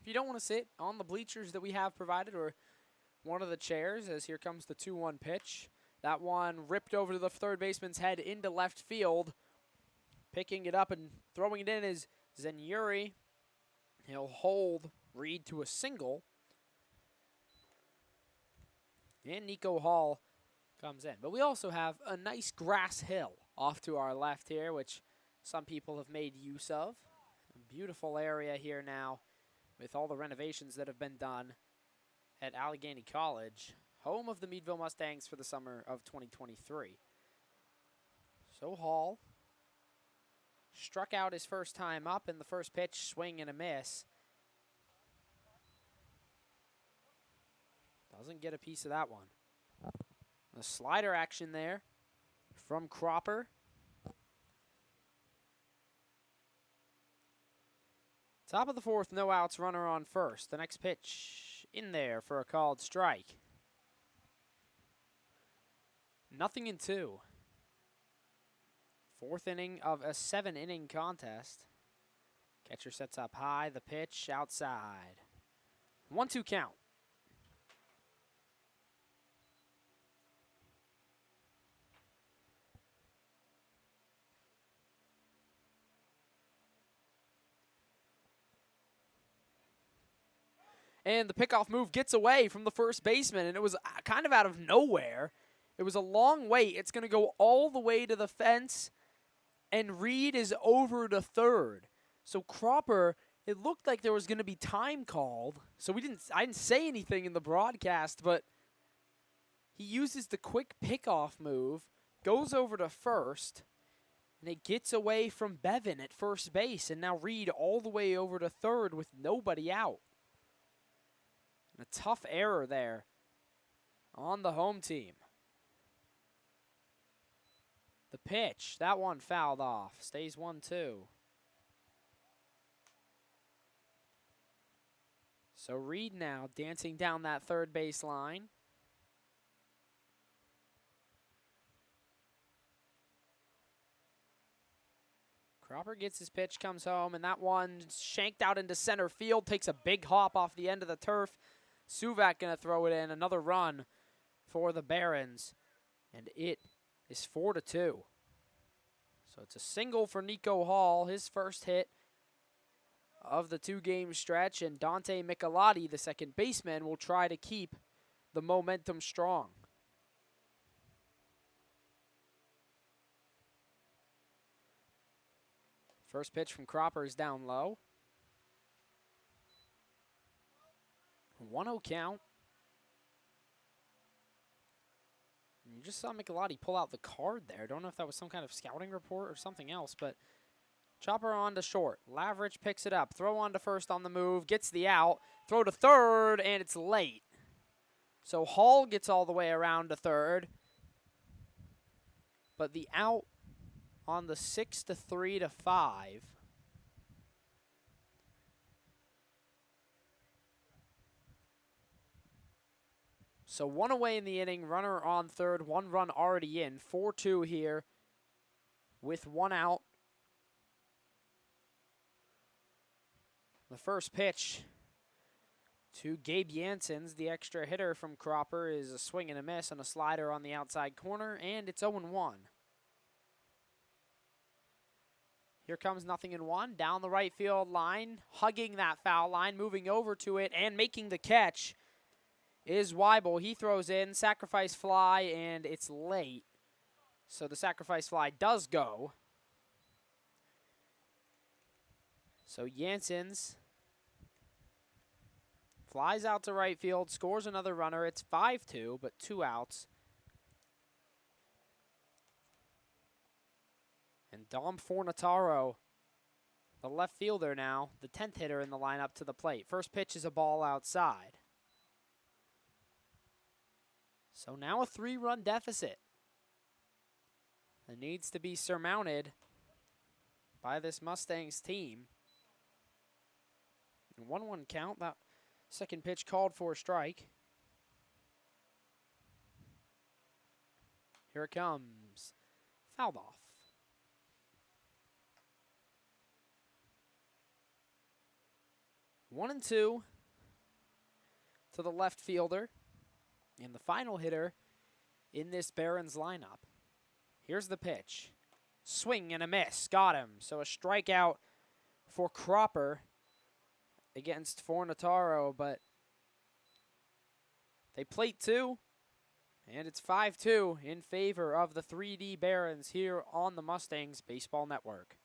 S1: If you don't want to sit on the bleachers that we have provided or one of the chairs, as here comes the 2-1 pitch. That one ripped over to the third baseman's head into left field. Picking it up and throwing it in is Zenyuri. He'll hold Reed to a single. And Nico Hall comes in. But we also have a nice grass hill off to our left here, which some people have made use of. A beautiful area here now with all the renovations that have been done at Allegheny College, home of the Meadville Mustangs for the summer of 2023. So Hall struck out his first time up in the first pitch, swing and a miss. Doesn't get a piece of that one. A slider action there from Cropper. Top of the fourth, no outs, runner on first. The next pitch in there for a called strike. 0-2. Fourth inning of a 7-inning contest. Catcher sets up high, the pitch outside. 1-2 count. And the pickoff move gets away from the first baseman, and it was kind of out of nowhere. It was a long wait. It's going to go all the way to the fence, and Reed is over to third. So Cropper, it looked like there was going to be time called. So I didn't say anything in the broadcast, but he uses the quick pickoff move, goes over to first, and it gets away from Bevan at first base, and now Reed all the way over to third with nobody out. A tough error there on the home team. The pitch, that one fouled off. Stays 1-2. So Reed now dancing down that third base line. Cropper gets his pitch, comes home, and that one shanked out into center field. Takes a big hop off the end of the turf. Suvak going to throw it in. Another run for the Barons. And it is 4-2. So it's a single for Nico Hall, his first hit of the two-game stretch. And Dante Michelotti, the second baseman, will try to keep the momentum strong. First pitch from Cropper is down low. 1-0 count. And you just saw Michelotti pull out the card there. Don't know if that was some kind of scouting report or something else, but chopper on to short. Lavrich picks it up. Throw on to first on the move. Gets the out. Throw to third, and it's late. So Hall gets all the way around to third. But the out on the 6-3-5. So one away in the inning, runner on third, one run already in. 4-2 here with one out. The first pitch to Gabe Janssens, the extra hitter from Cropper, is a swing and a miss on a slider on the outside corner, and it's 0-1. Here comes 0-1 down the right field line, hugging that foul line, moving over to it, and making the catch is Weibel. He throws in, sacrifice fly, and it's late. So the sacrifice fly does go. So Janssens flies out to right field, scores another runner. It's 5-2, but 2 outs. And Dom Fornataro, the left fielder now, the 10th hitter in the lineup, to the plate. First pitch is a ball outside. So now a 3-run deficit that needs to be surmounted by this Mustangs team. 1-1 count. That second pitch called for a strike. Here it comes. Fouled off. 1-2 to the left fielder and the final hitter in this Barons lineup. Here's the pitch. Swing and a miss. Got him. So a strikeout for Cropper against Fornataro, but they plate 2, and it's 5-2 in favor of the 3D Barons here on the Mustangs Baseball Network.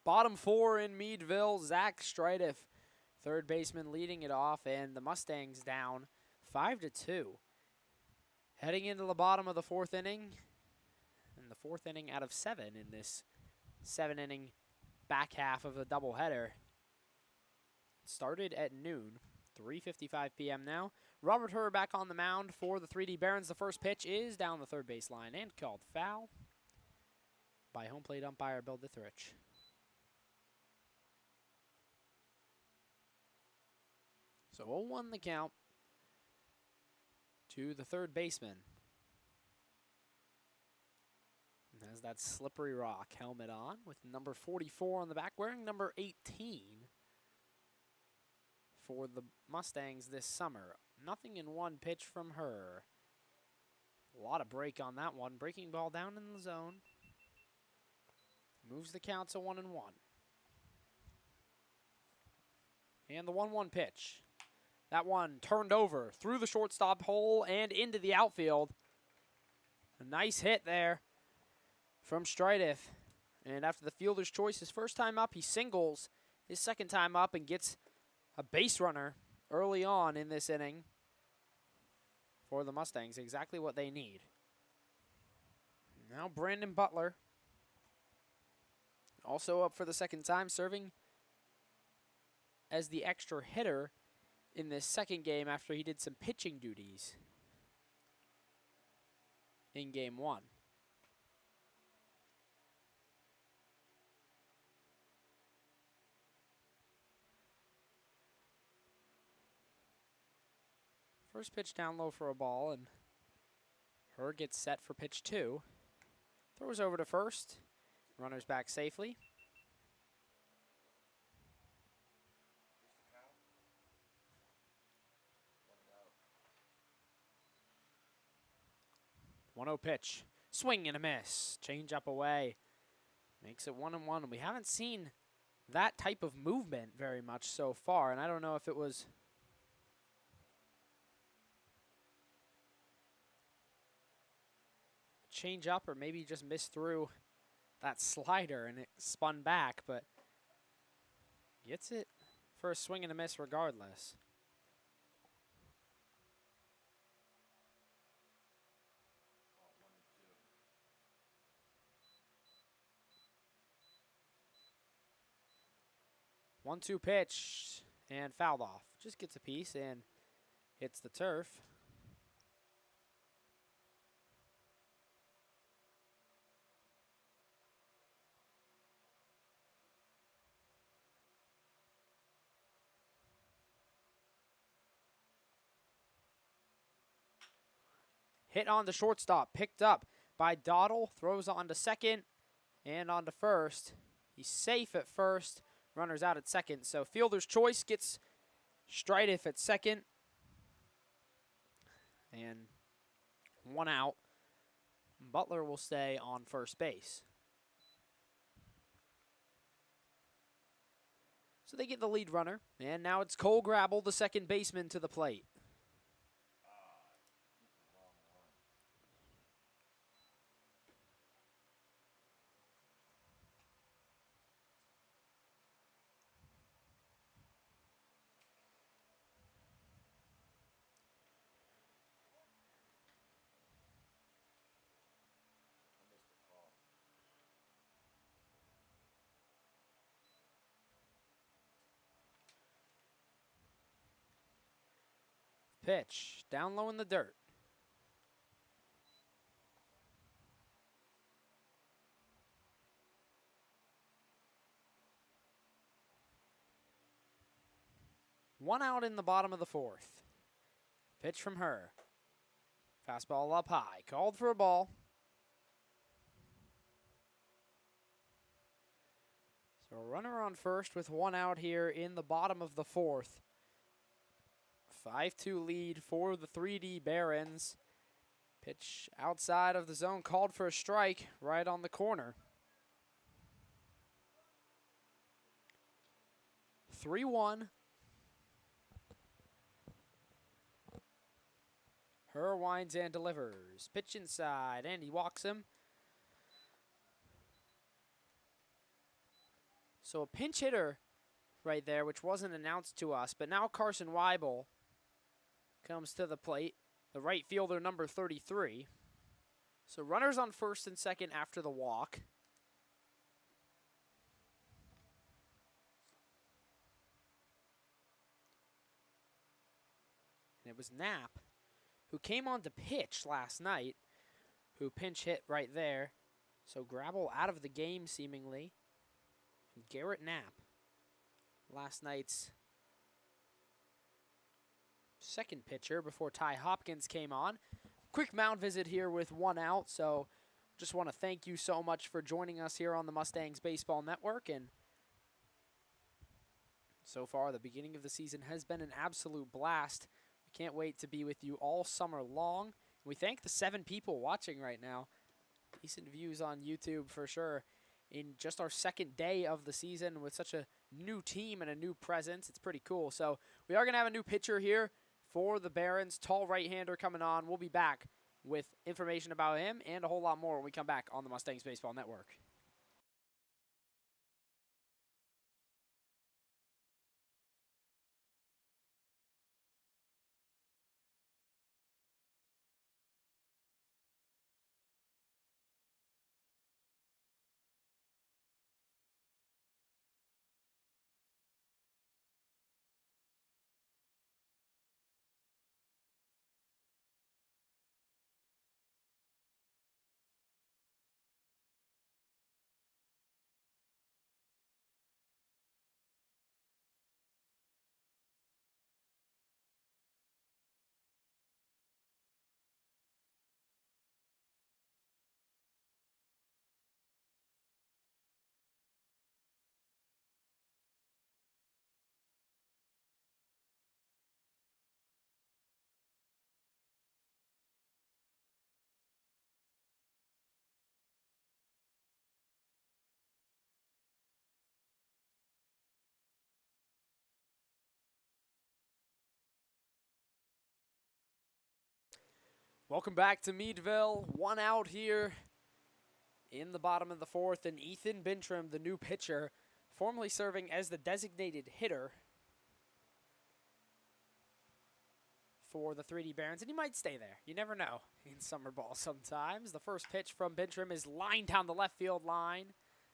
S1: Bottom 4 in Meadville, Zach Strideff, third baseman, leading it off, and the Mustangs down 5-2. Heading into the bottom of the 4th inning, and the 4th inning out of 7 in this 7-inning back half of the doubleheader. Started at noon, 3:55 p.m. now. Robert Herr back on the mound for the 3D Barons. The first pitch is down the third baseline and called foul by home plate umpire Bill Ditherich. So 0-1 the count to the third baseman. And has that slippery rock helmet on with number 44 on the back, wearing number 18 for the Mustangs this summer. Nothing in one pitch from her. A lot of break on that one. Breaking ball down in the zone. Moves the count to 1-1. And the 1-1 pitch. That one turned over through the shortstop hole and into the outfield. A nice hit there from Strideff. And after the fielder's choice, his first time up, he singles. His second time up and gets a base runner early on in this inning for the Mustangs. Exactly what they need. Now Brandon Butler, also up for the second time, serving as the extra hitter in this second game after he did some pitching duties in game 1. First pitch down low for a ball, and Herr gets set for pitch 2. Throws over to first. Runners back safely. One-0 pitch. Swing and a miss. Change up away. Makes it 1-1. We haven't seen that type of movement very much so far, and I don't know if it was change up or maybe just missed through that slider and it spun back, but gets it for a swing and a miss regardless. One-two pitch and fouled off. Just gets a piece and hits the turf. Hit on the shortstop, picked up by Dottle, throws on to second and on to first. He's safe at first, runners out at second. So fielder's choice gets Stridiff at second. And one out. Butler will stay on first base. So they get the lead runner, and now it's Cole Grabble, the second baseman, to the plate. Pitch, down low in the dirt. One out in the bottom of the fourth. Pitch from her. Fastball up high, called for a ball. So a runner on first with one out here in the bottom of the fourth. 5-2 lead for the 3D Barons. Pitch outside of the zone, called for a strike right on the corner. 3-1. Her winds and delivers. Pitch inside, and he walks him. So a pinch hitter right there, which wasn't announced to us, but now Carson Weibel comes to the plate, the right fielder, number 33. So runners on first and second after the walk. And it was Knapp, who came on to pitch last night, who pinch hit right there. So Grabble out of the game, seemingly. And Garrett Knapp, last night's second pitcher before Ty Hopkins came on. Quick mound visit here with one out, so just want to thank you so much for joining us here on the Mustangs Baseball Network. And so far, the beginning of the season has been an absolute blast. We can't wait to be with you all summer long. We thank the 7 people watching right now. Decent views on YouTube for sure. In just our second day of the season with such a new team and a new presence, it's pretty cool. So we are going to have a new pitcher here for the Barons, tall right-hander coming on. We'll be back with information about him and a whole lot more when we come back on the Mustangs Baseball Network. Welcome back to Meadville. 1 out here in the bottom of the fourth, and Ethan Bintrim, the new pitcher, formerly serving as the designated hitter for the 3D Barons, and he might stay there. You never know in summer ball sometimes. The first pitch from Bintrim is lined down the left field line.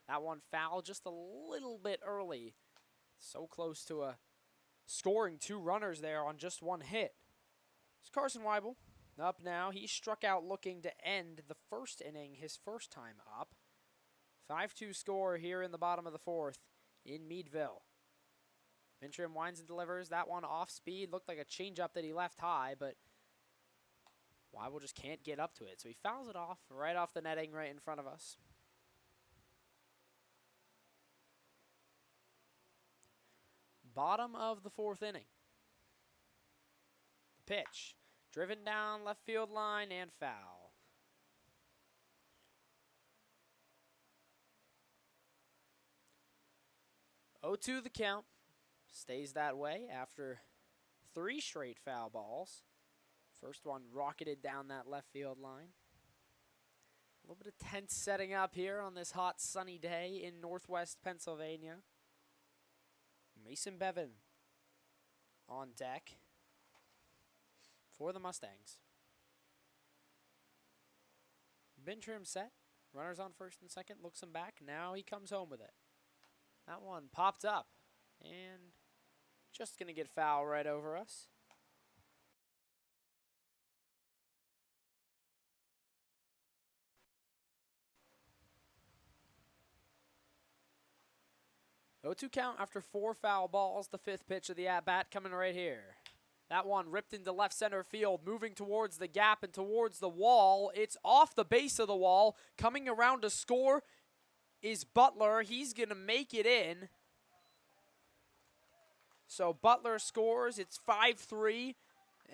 S1: That one foul just a little bit early. So close to scoring 2 runners there on just 1 hit. It's Carson Weibel. Up now. He struck out looking to end the first inning, his first time up. 5-2 score here in the bottom of the fourth in Meadville. Bintrim winds and delivers. That one off speed. Looked like a changeup that he left high, but Weibel just can't get up to it. So he fouls it off right off the netting right in front of us. Bottom of the fourth inning. The pitch. Driven down left field line and foul. Oh, 2 the count. Stays that way after 3 straight foul balls. First one rocketed down that left field line. A little bit of tense setting up here on this hot sunny day in northwest Pennsylvania. Mason Bevan on deck for the Mustangs. Bintrim set. Runners on first and second. Looks him back. Now he comes home with it. That one popped up. And just going to get foul right over us. Oh, 2 count after 4 foul balls. The 5th pitch of the at-bat coming right here. That one ripped into left center field, moving towards the gap and towards the wall. It's off the base of the wall. Coming around to score is Butler. He's going to make it in. So Butler scores. It's 5-3,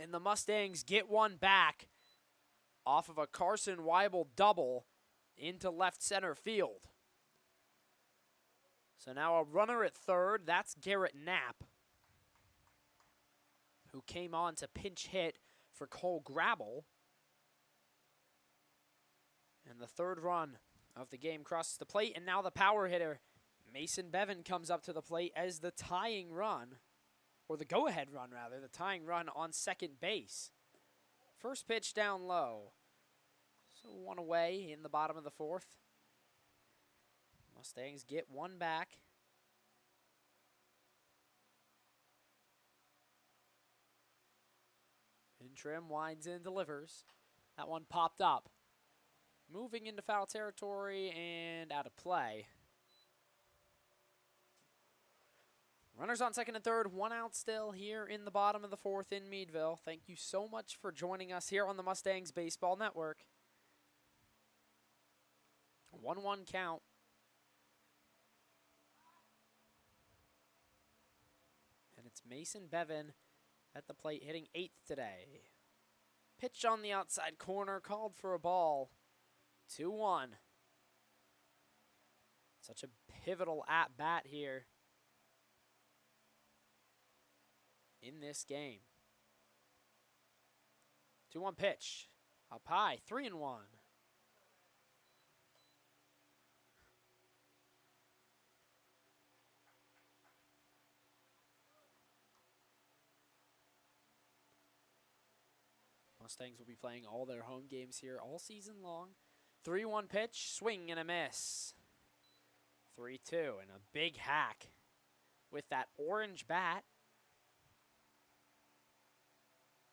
S1: and the Mustangs get one back off of a Carson Weibel double into left center field. So now a runner at third. That's Garrett Knapp, who came on to pinch hit for Cole Grabble. And the third run of the game crosses the plate, and now the power hitter, Mason Bevan, comes up to the plate as the tying run, or the go-ahead run, rather, the tying run on second base. First pitch down low. So 1 away in the bottom of the fourth. Mustangs get 1 back. Bintrim winds in, delivers. That one popped up. Moving into foul territory and out of play. Runners on second and third, 1 out still here in the bottom of the fourth in Meadville. Thank you so much for joining us here on the Mustangs Baseball Network. 1-1 count. And it's Mason Bevan at the plate, hitting 8th today. Pitch on the outside corner, called for a ball. 2-1. Such a pivotal at-bat here in this game. 2-1 pitch. Up high, 3-1. Mustangs will be playing all their home games here all season long. 3-1 pitch, swing and a miss. 3-2, and a big hack with that orange bat.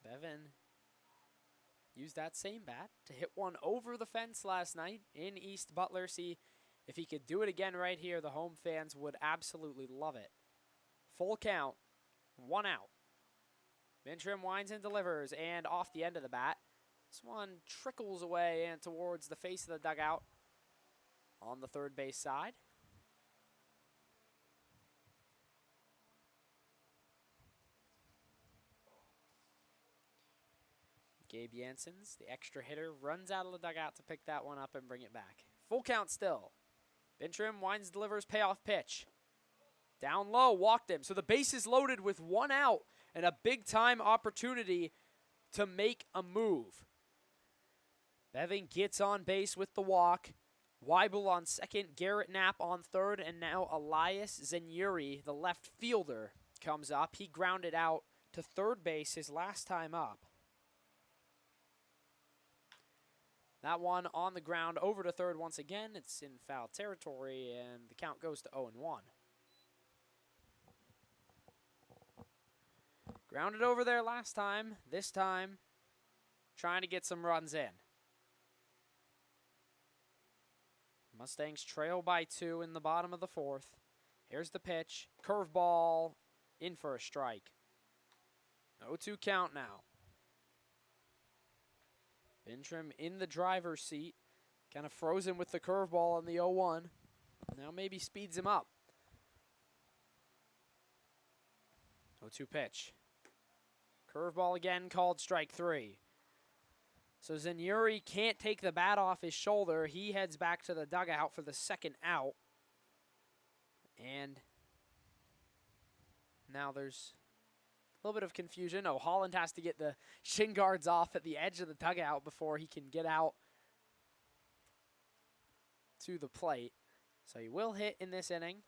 S1: Bevan used that same bat to hit one over the fence last night in East Butler. See if he could do it again right here. The home fans would absolutely love it. Full count, 1 out. Bintrim winds and delivers, and off the end of the bat. This one trickles away and towards the face of the dugout on the third base side. Gabe Janssens, the extra hitter, runs out of the dugout to pick that one up and bring it back. Full count still. Bintrim winds, delivers, payoff pitch. Down low, walked him. So the base is loaded with 1 out and a big-time opportunity to make a move. Beving gets on base with the walk. Weibel on second, Garrett Knapp on third, and now Elias Zenyuri, the left fielder, comes up. He grounded out to third base his last time up. That one on the ground over to third once again. It's in foul territory, and the count goes to 0-1. Grounded over there last time. This time, trying to get some runs in. Mustangs trail by 2 in the bottom of the fourth. Here's the pitch. Curveball in for a strike. 0-2 count now. Bintrim in the driver's seat. Kind of frozen with the curveball on the 0-1. Now maybe speeds him up. 0-2 pitch. Curveball again, called strike 3. So Zenyuri can't take the bat off his shoulder. He heads back to the dugout for the second out. And now there's a little bit of confusion. Oh, Holland has to get the shin guards off at the edge of the dugout before he can get out to the plate. So he will hit in this inning.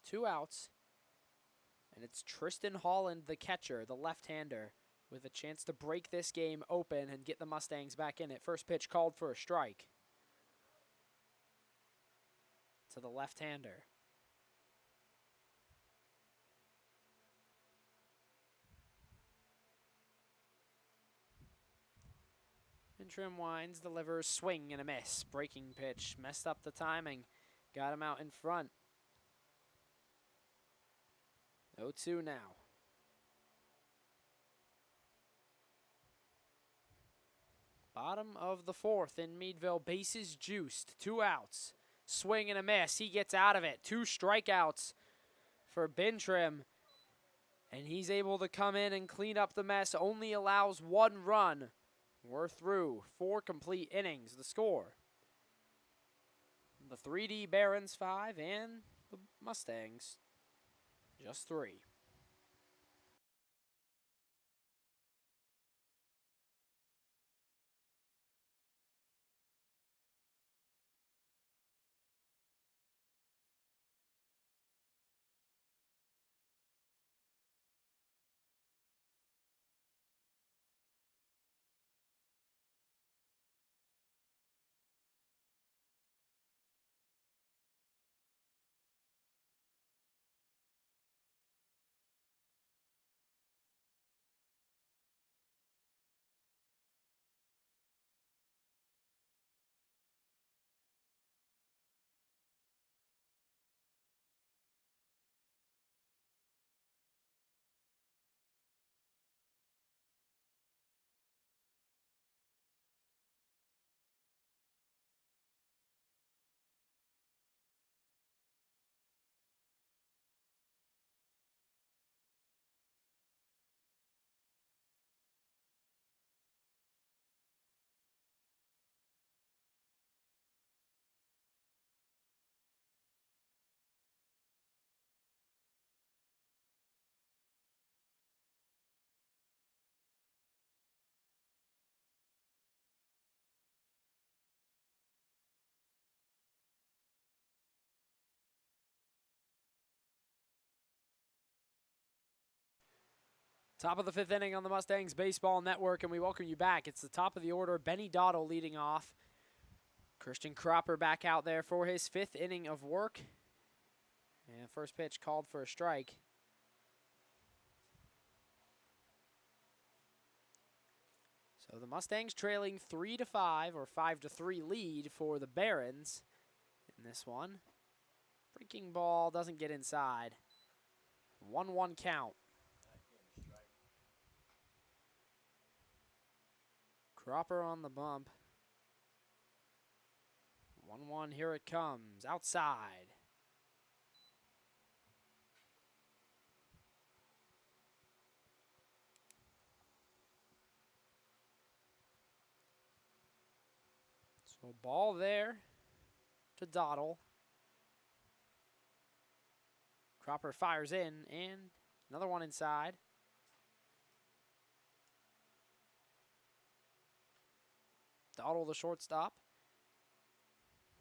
S1: 2 outs. And it's Tristan Holland, the catcher, the left-hander, with a chance to break this game open and get the Mustangs back in it. First pitch called for a strike to the left-hander. Bintrim winds, delivers, swing and a miss. Breaking pitch, messed up the timing, got him out in front. 0-2 now. Bottom of the fourth in Meadville, bases juiced, 2 outs. Swing and a miss, he gets out of it. 2 strikeouts for Bintrim. And he's able to come in and clean up the mess, only allows 1 run. We're through 4 complete innings, the score. The 3D Barons 5 and the Mustangs just 3. Top of the 5th inning on the Mustangs Baseball Network, and we welcome you back. It's the top of the order. Benny Dottle leading off. Christian Cropper back out there for his 5th inning of work. And first pitch called for a strike. So the Mustangs trailing 3-5 or 5-3 lead for the Barons in this one. Breaking ball doesn't get inside. 1-1 count. Cropper on the bump. 1-1, here it comes. Outside. So ball there to Dottle. Cropper fires in, and another one inside. Dottle, the shortstop.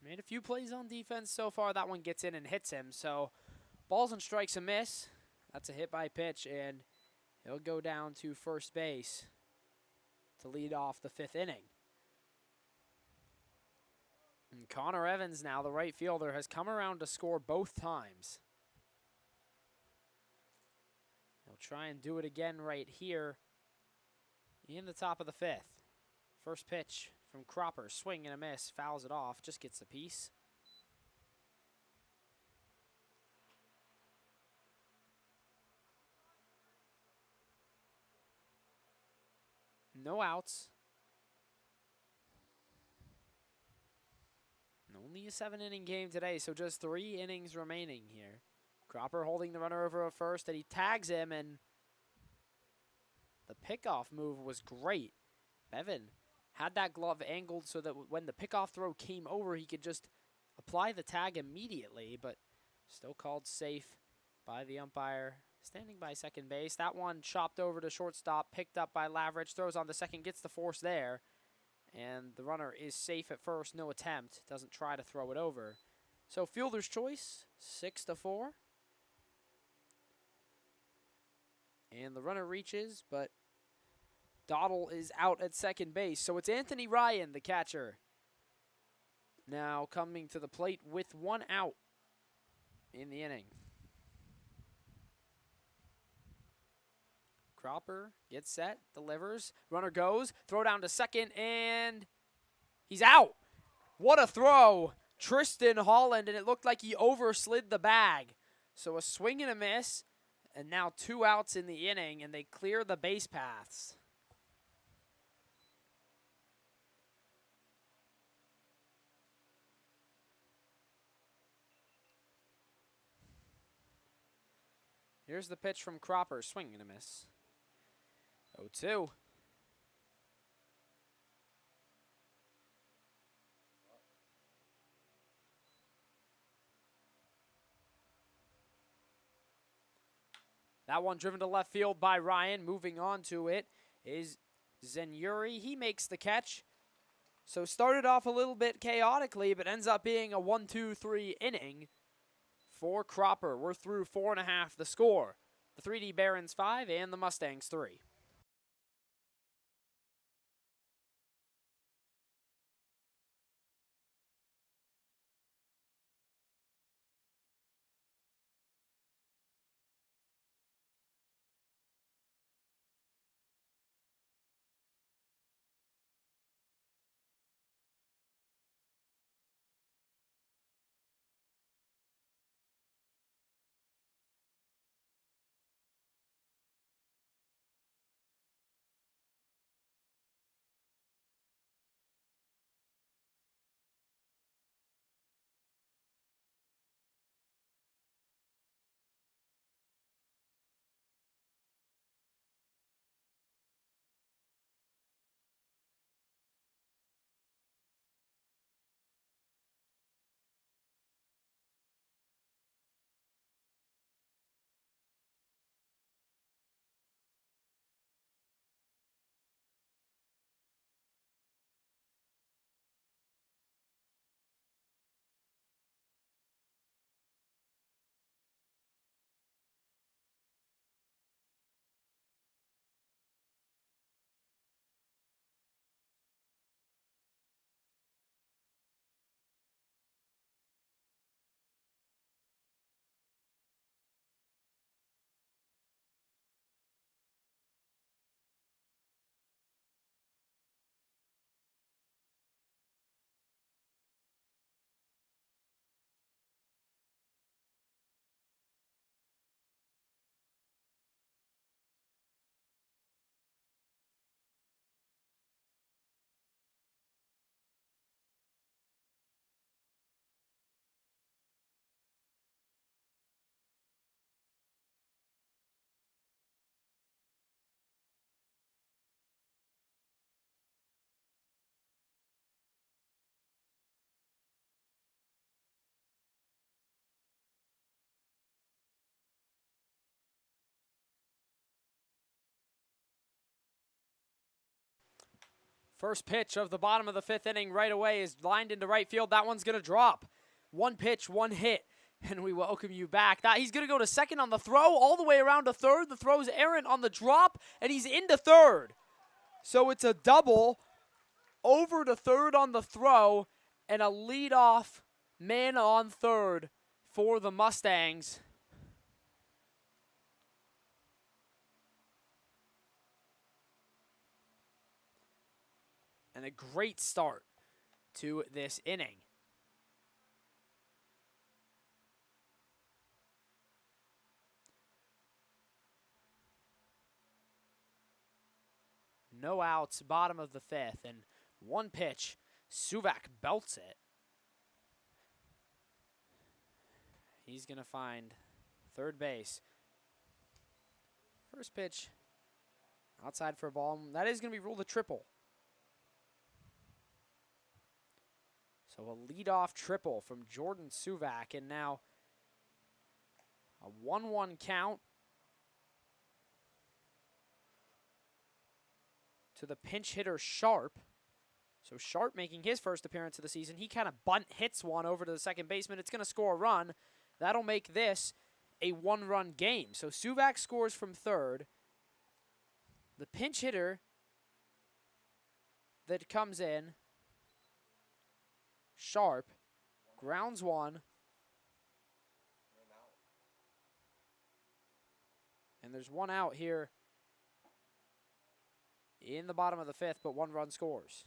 S1: Made a few plays on defense so far. That one gets in and hits him. So balls and strikes a miss. That's a hit by pitch, and he'll go down to first base to lead off the 5th inning. And Connor Evans now, the right fielder, has come around to score both times. He'll try and do it again right here in the top of the 5th. First pitch from Cropper, swing and a miss, fouls it off, just gets the piece. No outs. And only a 7-inning game today, so just 3 innings remaining here. Cropper holding the runner over at first, and he tags him, and the pickoff move was great. Bevan had that glove angled so that when the pickoff throw came over, he could just apply the tag immediately, but still called safe by the umpire. Standing by second base. That one chopped over to shortstop, picked up by Lavridge, throws on the second, gets the force there. And the runner is safe at first, no attempt, doesn't try to throw it over. So fielder's choice, 6-4. And the runner reaches, but Dottle is out at second base. So it's Anthony Ryan, the catcher, now coming to the plate with 1 out in the inning. Cropper gets set, delivers, runner goes, throw down to second, and he's out. What a throw. Tristan Holland, and it looked like he overslid the bag. So a swing and a miss, and now 2 outs in the inning, and they clear the base paths. Here's the pitch from Cropper, swing and a miss. 0-2. That one driven to left field by Ryan. Moving on to it is Zenyuri. He makes the catch. So started off a little bit chaotically, but ends up being a 1-2-3 inning for Cropper. We're through 4.5 the score. The 3D Barons 5 and the Mustangs 3. First pitch of the bottom of the 5th inning right away is lined into right field. That one's going to drop. One pitch, one hit, and we welcome you back. He's going to go to second on the throw, all the way around to third. The throw's errant on the drop, and he's into third. So it's a double over to third on the throw, and a leadoff man on third for the Mustangs. And a great start to this inning. No outs, bottom of the 5th, and one pitch. Suvak belts it. He's going to find third base. First pitch outside for a ball. That is going to be ruled a triple. So a leadoff triple from Jordan Suvak, and now a 1-1 count to the pinch hitter Sharp. So Sharp making his first appearance of the season. He kind of bunt hits one over to the second baseman. It's going to score a run. That'll make this a 1-run game. So Suvak scores from third. The pinch hitter that comes in, Sharp, grounds one. And there's one out here in the bottom of the 5th, but 1 run scores.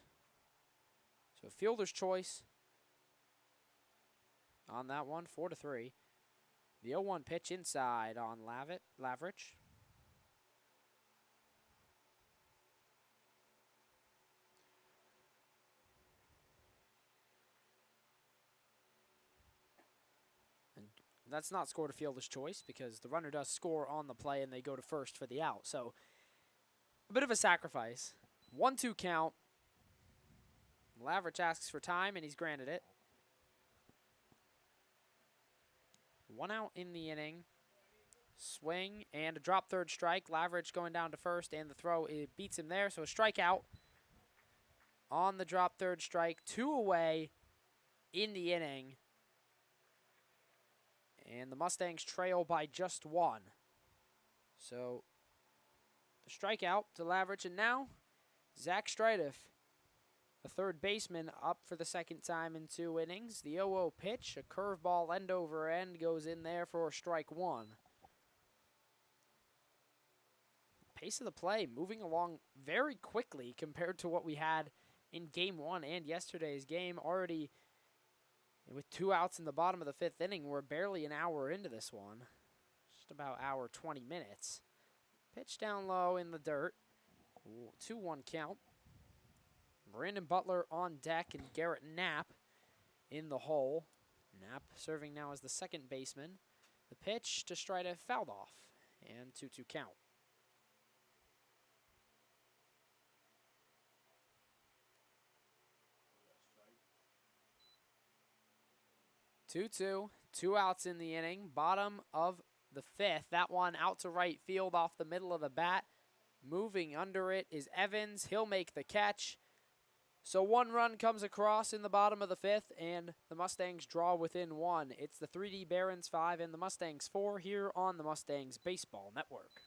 S1: So fielder's choice on that one, 4-3. The 0-1 pitch inside on Lavrich. And that's not scored a fielder's choice because the runner does score on the play and they go to first for the out. So a bit of a sacrifice. 1-2 count. Lavrich asks for time, and he's granted it. 1 out in the inning. Swing and a drop third strike. Lavrich going down to first, and the throw, it beats him there. So a strikeout on the drop third strike. 2 away in the inning. And the Mustangs trail by just 1. So the strikeout to Lavrich, and now Zach Strideff, the third baseman, up for the second time in 2 innings. The 0-0 pitch, a curveball end over end, goes in there for strike 1. Pace of the play moving along very quickly compared to what we had in Game 1 and yesterday's game. Already with 2 outs in the bottom of the 5th inning, we're barely an hour into this one. Just about hour 20 minutes. Pitch down low in the dirt. 2-1 count. Brandon Butler on deck and Garrett Knapp in the hole. Knapp serving now as the second baseman. The pitch to Strideff fouled off, and 2-2 count. 2-2, 2 outs in the inning. Bottom of the 5th. That one out to right field off the middle of the bat. Moving under it is Evans. He'll make the catch. So 1 run comes across in the bottom of the 5th, and the Mustangs draw within 1. It's the 3D Barons 5 and the Mustangs 4 here on the Mustangs Baseball Network.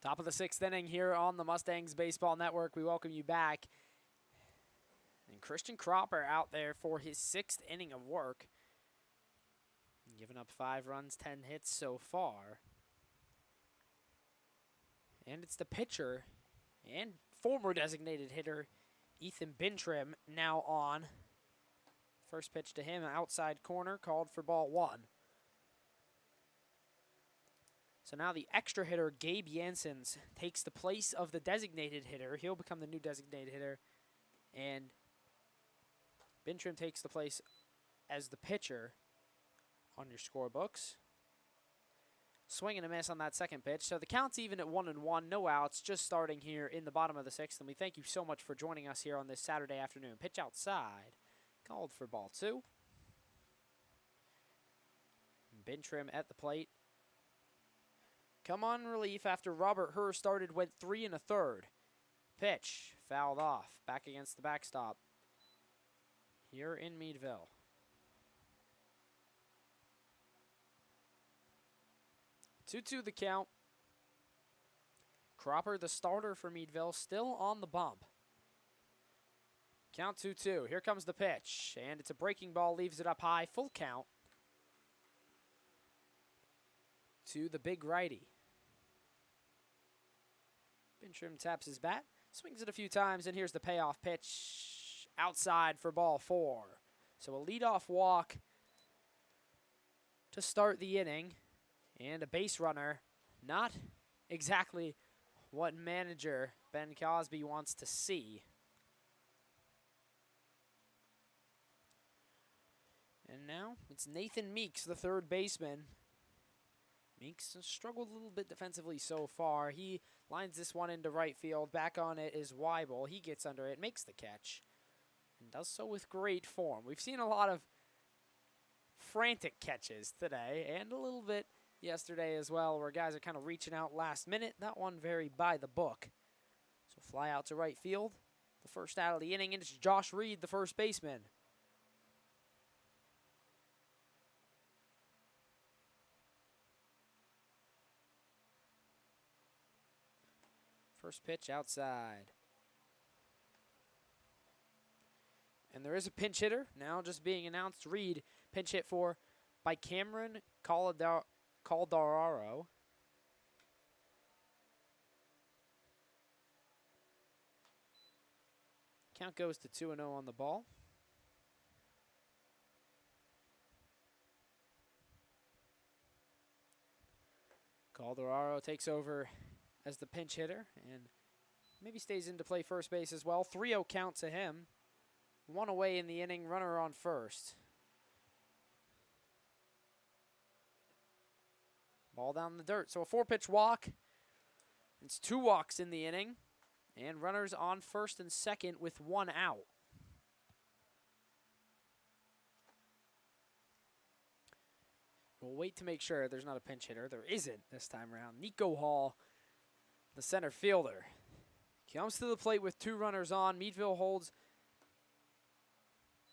S1: Top of the 6th inning here on the Mustangs Baseball Network. We welcome you back. And Christian Cropper out there for his 6th inning of work. Giving up 5 runs, 10 hits so far. And it's the pitcher and former designated hitter, Ethan Bintrim, now on. First pitch to him, outside corner, called for ball 1. So now the extra hitter, Gabe Janssens, takes the place of the designated hitter. He'll become the new designated hitter. And Bintrim takes the place as the pitcher on your scorebooks. Swing and a miss on that second pitch. So the count's even at 1-1, no outs, just starting here in the bottom of the 6th. And we thank you so much for joining us here on this Saturday afternoon. Pitch outside, called for ball 2. Bintrim at the plate. Come on relief after Robert Herr started, went 3 1/3. Pitch, fouled off, back against the backstop here in Meadville. 2-2 the count. Cropper, the starter for Meadville, still on the bump. Count 2-2. Here comes the pitch, and it's a breaking ball, leaves it up high, full count to the big righty. Bintrim taps his bat, swings it a few times, and here's the payoff pitch outside for ball 4. So a leadoff walk to start the inning, and a base runner. Not exactly what manager Ben Cosby wants to see. And now it's Nathan Meeks, the third baseman. Meeks has struggled a little bit defensively so far. He lines this one into right field. Back on it is Weibel. He gets under it, makes the catch, and does so with great form. We've seen a lot of frantic catches today, and a little bit yesterday as well, where guys are kind of reaching out last minute. That one very by the book. So fly out to right field. The first out of the inning, and it's Josh Reed, the first baseman. First pitch outside. And there is a pinch hitter now just being announced. Reed, pinch hit for by Cameron Calderaro. Count goes to 2-0 on the ball. Calderaro takes over as the pinch hitter and maybe stays in to play first base as well. 3-0 count to him. 1 away in the inning, runner on first. Ball down the dirt. So a 4-pitch walk. It's 2 walks in the inning. And runners on first and second with 1 out. We'll wait to make sure there's not a pinch hitter. There isn't this time around. Nico Hall, the center fielder, comes to the plate with 2 runners on. Meadville holds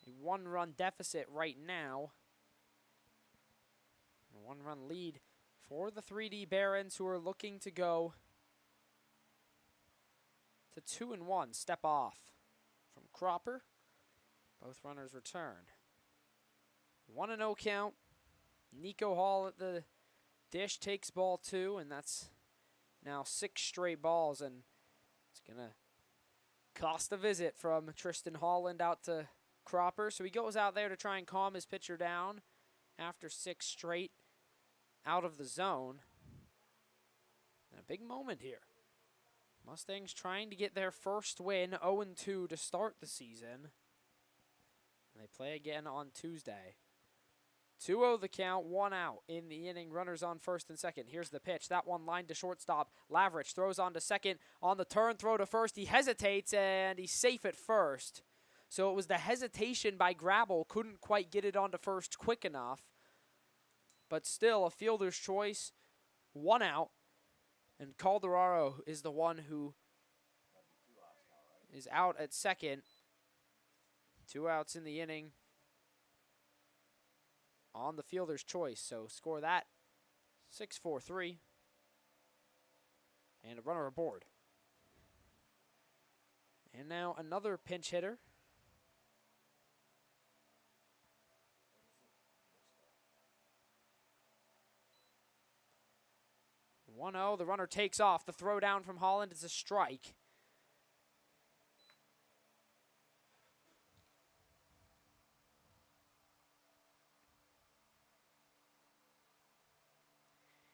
S1: a 1-run deficit right now. A 1-run lead for the 3D Barons, who are looking to go to 2-1. Step off from Cropper. Both runners return. 1-0 count. Nico Hall at the dish takes ball 2, and that's now 6 straight balls, and it's going to cost a visit from Tristan Holland out to Cropper. So he goes out there to try and calm his pitcher down after 6 straight out of the zone. And a big moment here. Mustangs trying to get their first win, 0-2 to start the season. And they play again on Tuesday. 2-0 the count, 1 out in the inning. Runners on first and second. Here's the pitch. That one lined to shortstop. Lavrich throws on to second. On the turn, throw to first. He hesitates, and he's safe at first. So it was the hesitation by Grabble. Couldn't quite get it onto first quick enough. But still, a fielder's choice. 1 out. And Calderaro is the one who is out at second. 2 outs in the inning on the fielder's choice. So score that 6-4-3. And a runner aboard. And now another pinch hitter. 1-0, the runner takes off. The throw down from Holland is a strike.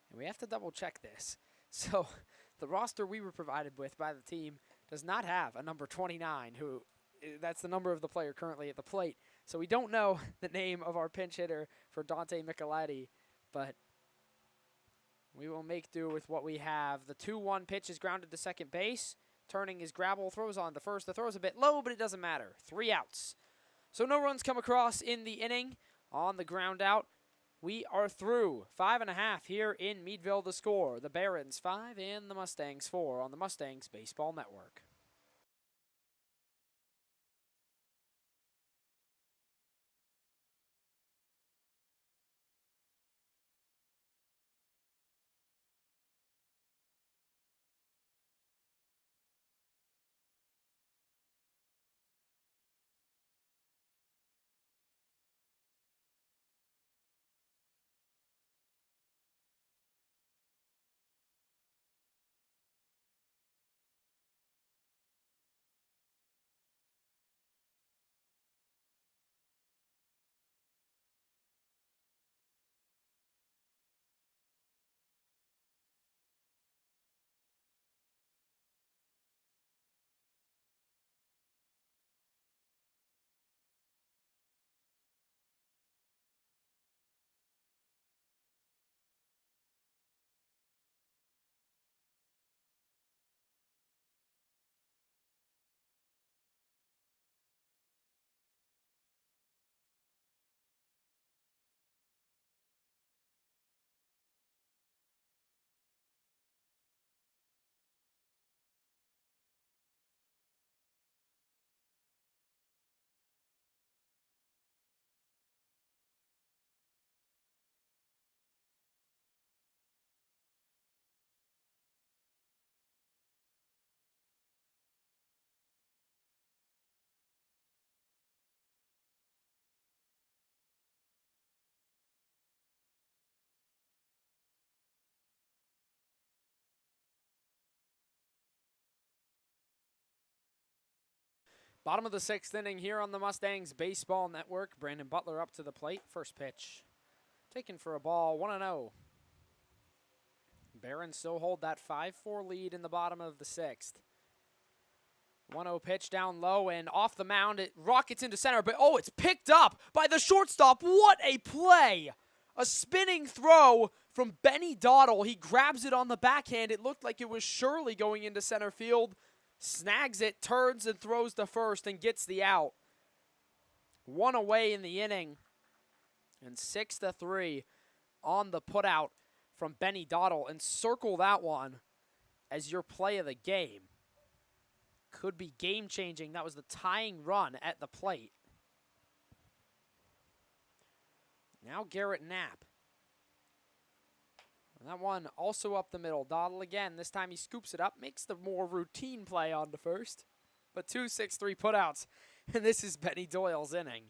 S1: And we have to double check this. So the roster we were provided with by the team does not have a number 29, who that's the number of the player currently at the plate. So we don't know the name of our pinch hitter for Dante Michelotti, but we will make do with what we have. The 2-1 pitch is grounded to second base. Turning his grabble, throws on to first. The throw's a bit low, but it doesn't matter. 3 outs. So no runs come across in the inning. On the ground out, we are through 5.5 here in Meadville. The score, the Barons 5 and the Mustangs 4 on the Mustangs Baseball Network. Bottom of the 6th inning here on the Mustangs Baseball Network. Brandon Butler up to the plate. First pitch. Taken for a ball, 1-0. Barons still hold that 5-4 lead in the bottom of the 6th. 1-0 pitch down low and off the mound. It rockets into center, but it's picked up by the shortstop. What a play! A spinning throw from Benny Dottle. He grabs it on the backhand. It looked like it was surely going into center field. Snags it, turns and throws to first and gets the out. 1 away in the inning. And 6-3 on the putout from Benny Dottle. And circle that one as your play of the game. Could be game-changing. That was the tying run at the plate. Now Garrett Knapp. And that one also up the middle. Dottle again. This time he scoops it up, makes the more routine play on to first. But 2-6-3 putouts. And this is Benny Doyle's inning.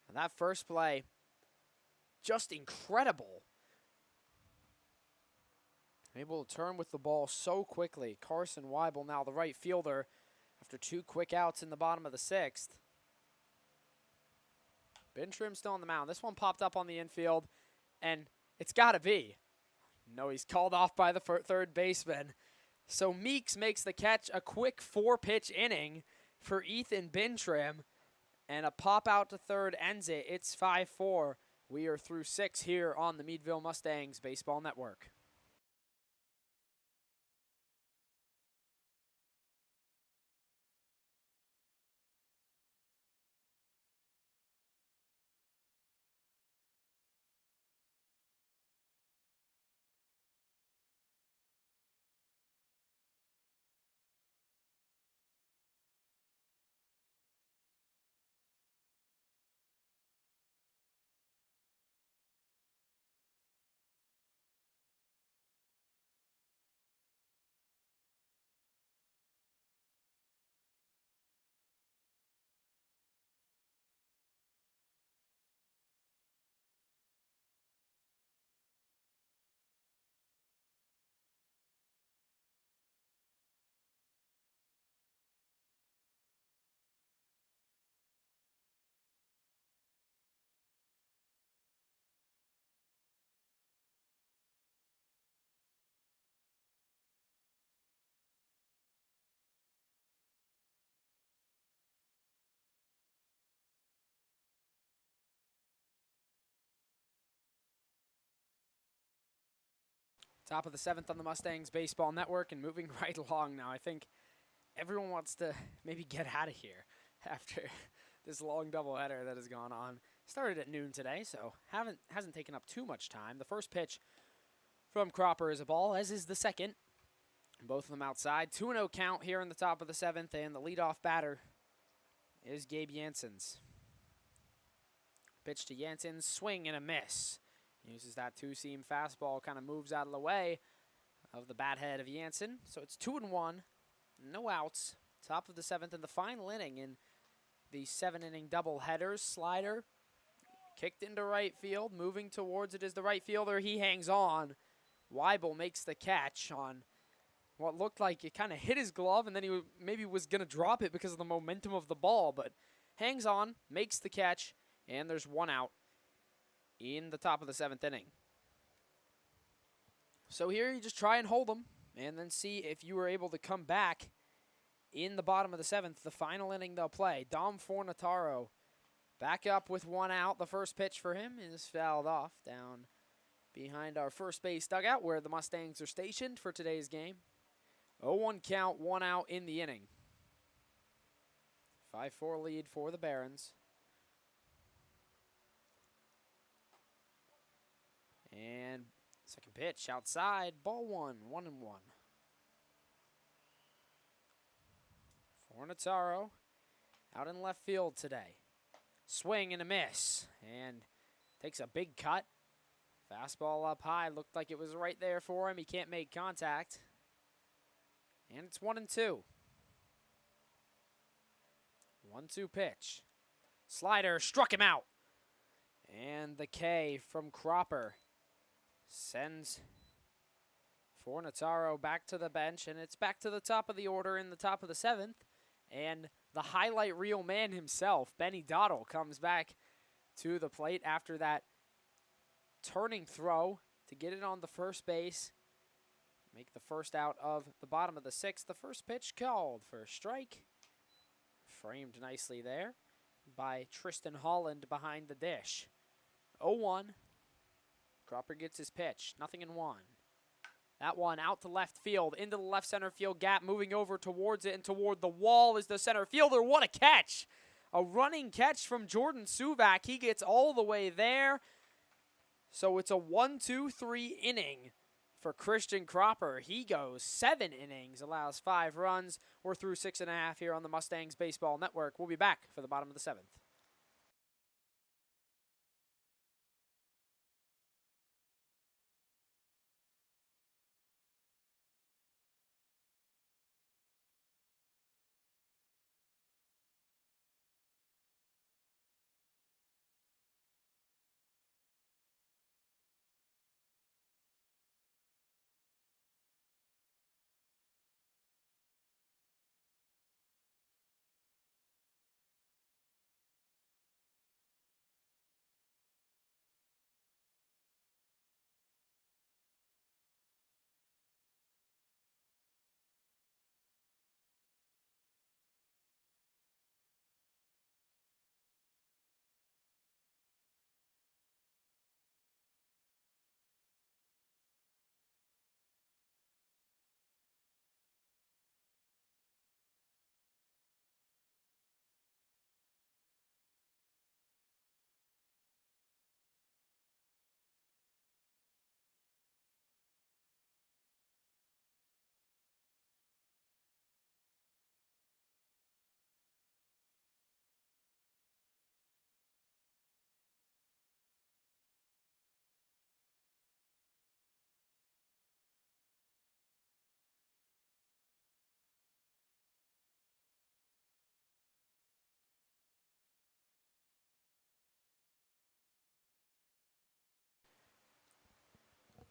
S1: And that first play, just incredible. Able to turn with the ball so quickly. Carson Weibel now the right fielder after 2 quick outs in the bottom of the 6th. Ben Trim still on the mound. This one popped up on the infield, and it's got to be. No, he's called off by the third baseman. So Meeks makes the catch, a quick 4-pitch inning for Ethan Bintrim, and a pop out to third ends it. It's 5-4. We are through 6 here on the Meadville Mustangs Baseball Network. Top of the 7th on the Mustangs Baseball Network, and moving right along now. I think everyone wants to maybe get out of here after this long doubleheader that has gone on. Started at noon today, so hasn't taken up too much time. The first pitch from Cropper is a ball, as is the second. Both of them outside. 2-0 count here in the top of the 7th, and the leadoff batter is Gabe Janssens. Pitch to Janssens, swing and a miss. Uses that two-seam fastball, kind of moves out of the way of the bat head of Janssen. So it's 2-1, no outs. Top of the 7th in the final inning in the 7-inning doubleheaders. Slider kicked into right field, moving towards it is the right fielder. He hangs on. Weibel makes the catch on what looked like it kind of hit his glove, and then he maybe was going to drop it because of the momentum of the ball, but hangs on, makes the catch, and there's one out in the top of the 7th inning. So here you just try and hold them and then see if you were able to come back in the bottom of the 7th, the final inning they'll play. Dom Fornataro back up with one out. The first pitch for him is fouled off down behind our first base dugout where the Mustangs are stationed for today's game. 0-1 count, one out in the inning. 5-4 lead for the Barons. And second pitch outside, ball one, 1-1. Fornataro out in left field today. Swing and a miss, and takes a big cut. Fastball up high, looked like it was right there for him. He can't make contact. And it's 1-2. 1-2 pitch. Slider struck him out. And the K from Cropper sends Fornataro back to the bench, and it's back to the top of the order in the top of the 7th. And the highlight reel man himself, Benny Dottle, comes back to the plate after that turning throw to get it on the first base. Make the first out of the bottom of the 6th. The first pitch called for a strike. Framed nicely there by Tristan Holland behind the dish. 0-1. Cropper gets his pitch. 0-1. That one out to left field, into the left center field gap, moving over towards it and toward the wall is the center fielder. What a catch! A running catch from Jordan Suvak. He gets all the way there. So it's a 1-2-3 inning for Christian Cropper. He goes 7 innings, allows 5 runs. We're through 6.5 here on the Mustangs Baseball Network. We'll be back for the bottom of the 7th.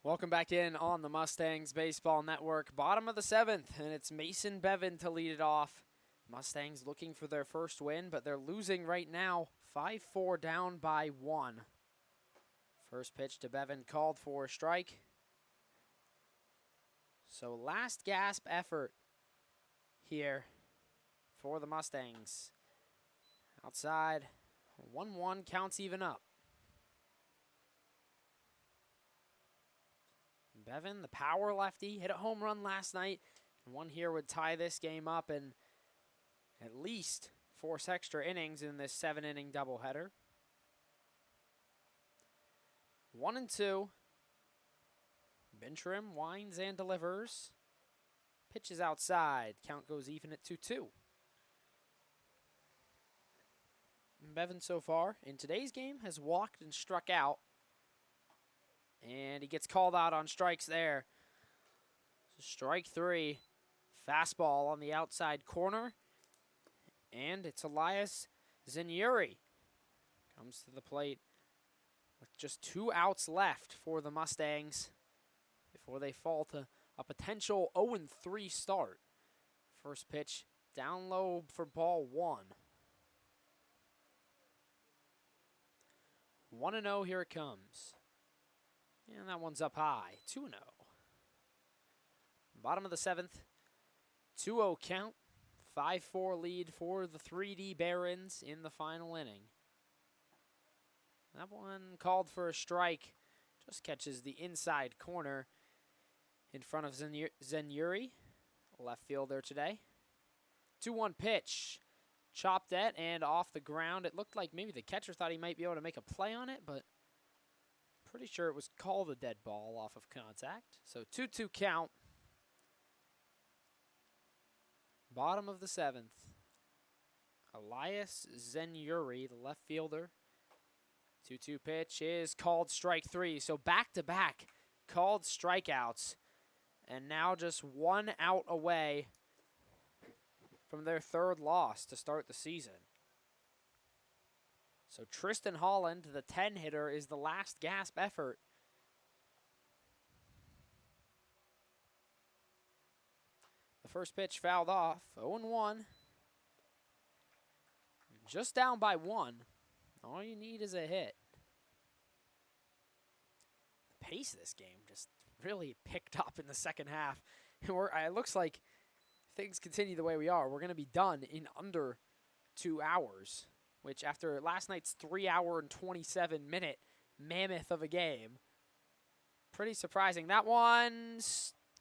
S1: Welcome back in on the Mustangs Baseball Network. Bottom of the 7th, and it's Mason Bevan to lead it off. Mustangs looking for their first win, but they're losing right now. 5-4 down by 1. First pitch to Bevan called for a strike. So last gasp effort here for the Mustangs. Outside, 1-1 counts even up. Bevan, the power lefty, hit a home run last night. And one here would tie this game up and at least force extra innings in this 7-inning doubleheader. 1-2. Bintrim winds and delivers. Pitches outside. Count goes even at 2-2. Bevan so far in today's game has walked and struck out. And he gets called out on strikes there. So strike 3. Fastball on the outside corner. And it's Elias Zenyuri. Comes to the plate with just 2 outs left for the Mustangs before they fall to a potential 0-3 start. First pitch down low for ball 1. 1-0, here it comes. And that one's up high, 2-0. Bottom of the 7th, 2-0 count. 5-4 lead for the 3D Barons in the final inning. That one called for a strike. Just catches the inside corner in front of Zenyuri, left fielder today. 2-1 pitch. Chopped at and off the ground. It looked like maybe the catcher thought he might be able to make a play on it, but pretty sure it was called a dead ball off of contact. So 2-2 count. Bottom of the 7th. Elias Zenyuri, the left fielder. 2-2 pitch is called strike 3. So back-to-back called strikeouts. And now just 1 out away from their 3rd loss to start the season. So Tristan Holland, the 10-hitter, is the last gasp effort. The first pitch fouled off, 0-1. Just down by 1. All you need is a hit. The pace of this game just really picked up in the second half. It looks like things continue the way we are, we're going to be done in under 2 hours, which after last night's 3-hour and 27-minute mammoth of a game, pretty surprising. That one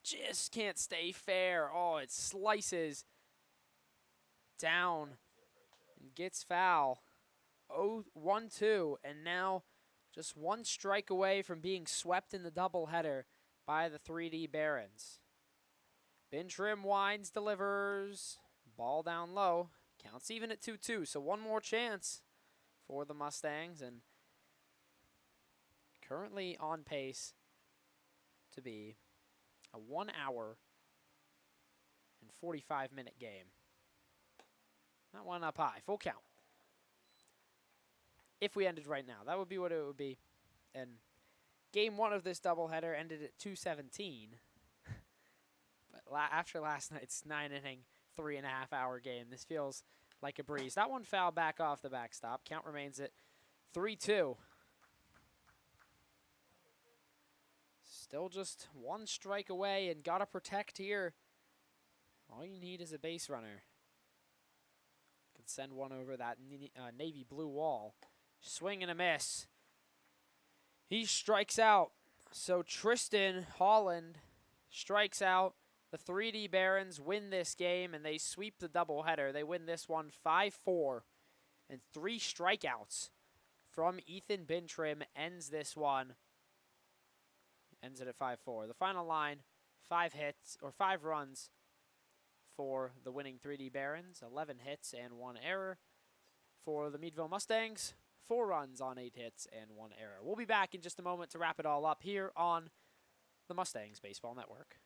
S1: just can't stay fair. Oh, it slices down and gets foul. 0-1-2, and now just 1 strike away from being swept in the doubleheader by the 3D Barons. Bintrim winds, delivers. Ball down low. Counts even at 2-2, so 1 more chance for the Mustangs, and currently on pace to be a 1-hour and 45-minute game. That one up high, full count. If we ended right now, that would be what it would be. And game 1 of this doubleheader ended at 2:17. But after last night's 9-inning, 3.5-hour game, this feels like a breeze. That one fouled back off the backstop. Count remains at 3-2. Still just 1 strike away, and got to protect here. All you need is a base runner. Can send one over that navy blue wall. Swing and a miss. He strikes out. So Tristan Holland strikes out. The 3D Barons win this game, and they sweep the doubleheader. They win this one 5-4, and 3 strikeouts from Ethan Bintrim ends this one. Ends it at 5-4. The final line, 5 runs for the winning 3D Barons, 11 hits and 1 error. For the Meadville Mustangs, 4 runs on 8 hits and 1 error. We'll be back in just a moment to wrap it all up here on the Mustangs Baseball Network.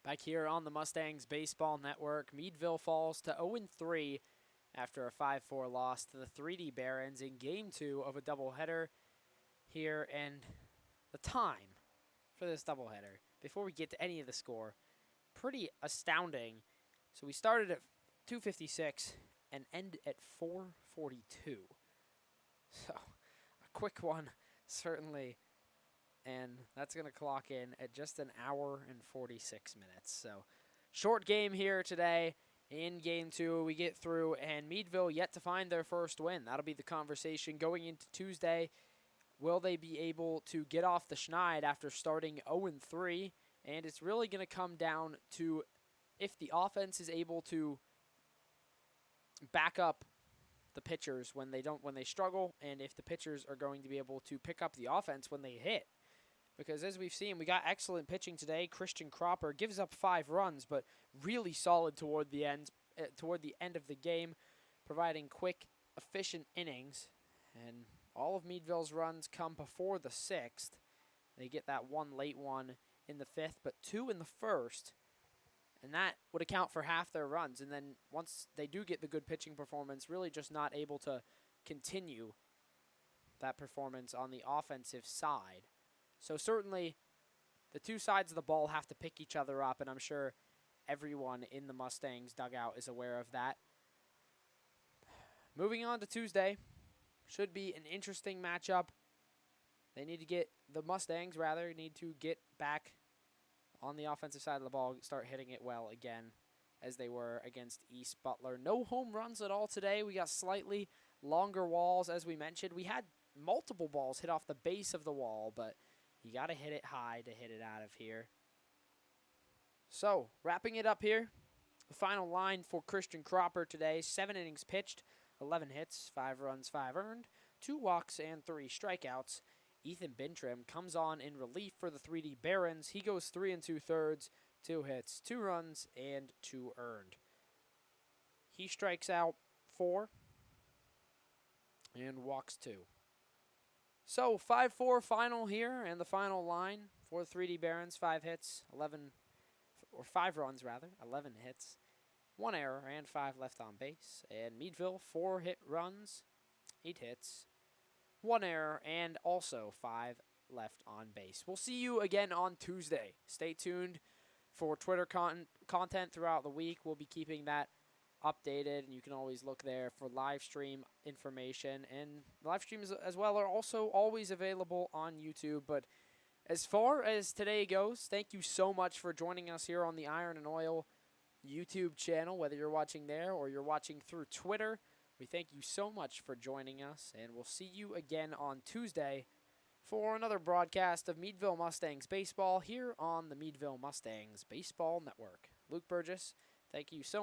S1: Back here on the Mustangs Baseball Network, Meadville falls to 0-3 after a 5-4 loss to the 3D Barons in Game 2 of a doubleheader here. And the time for this doubleheader, before we get to any of the score, pretty astounding. So we started at 2:56 and end at 4:42. So a quick one, certainly. And that's going to clock in at just an hour and 46 minutes. So short game here today. In Game 2, we get through, and Meadville yet to find their first win. That'll be the conversation going into Tuesday. Will they be able to get off the schneid after starting 0-3? And it's really going to come down to if the offense is able to back up the pitchers when they struggle, and if the pitchers are going to be able to pick up the offense when they hit. Because as we've seen, we got excellent pitching today. Christian Cropper gives up 5 runs, but really solid toward the end of the game, providing quick, efficient innings. And all of Meadville's runs come before the 6th. They get that one late one in the 5th, but 2 in the 1st. And that would account for half their runs. And then once they do get the good pitching performance, really just not able to continue that performance on the offensive side. So certainly the two sides of the ball have to pick each other up, and I'm sure everyone in the Mustangs dugout is aware of that. Moving on to Tuesday, should be an interesting matchup. The Mustangs need to get back on the offensive side of the ball, start hitting it well again as they were against East Butler. No home runs at all today. We got slightly longer walls, as we mentioned. We had multiple balls hit off the base of the wall, but you got to hit it high to hit it out of here. So, wrapping it up here, the final line for Christian Cropper today, 7 innings pitched, 11 hits, 5 runs, 5 earned, 2 walks, and 3 strikeouts. Ethan Bintrim comes on in relief for the 3D Barons. He goes 3 2/3, 2 hits, 2 runs, and 2 earned. He strikes out 4 and walks 2. So 5-4 final here, and the final line for the 3D Barons: 5 runs, 11 hits, 1 error, and 5 left on base. And Meadville, 4 hit runs, 8 hits, 1 error, and also 5 left on base. We'll see you again on Tuesday. Stay tuned for Twitter content throughout the week. We'll be keeping that updated, and you can always look there for live stream information. And live streams as well are also always available on YouTube. But as far as today goes, thank you so much for joining us here on the Iron and Oil YouTube channel, whether you're watching there or you're watching through Twitter. We thank you so much for joining us, and we'll see you again on Tuesday for another broadcast of Meadville Mustangs Baseball here on the Meadville Mustangs Baseball Network. Luke Burgess, thank you so much.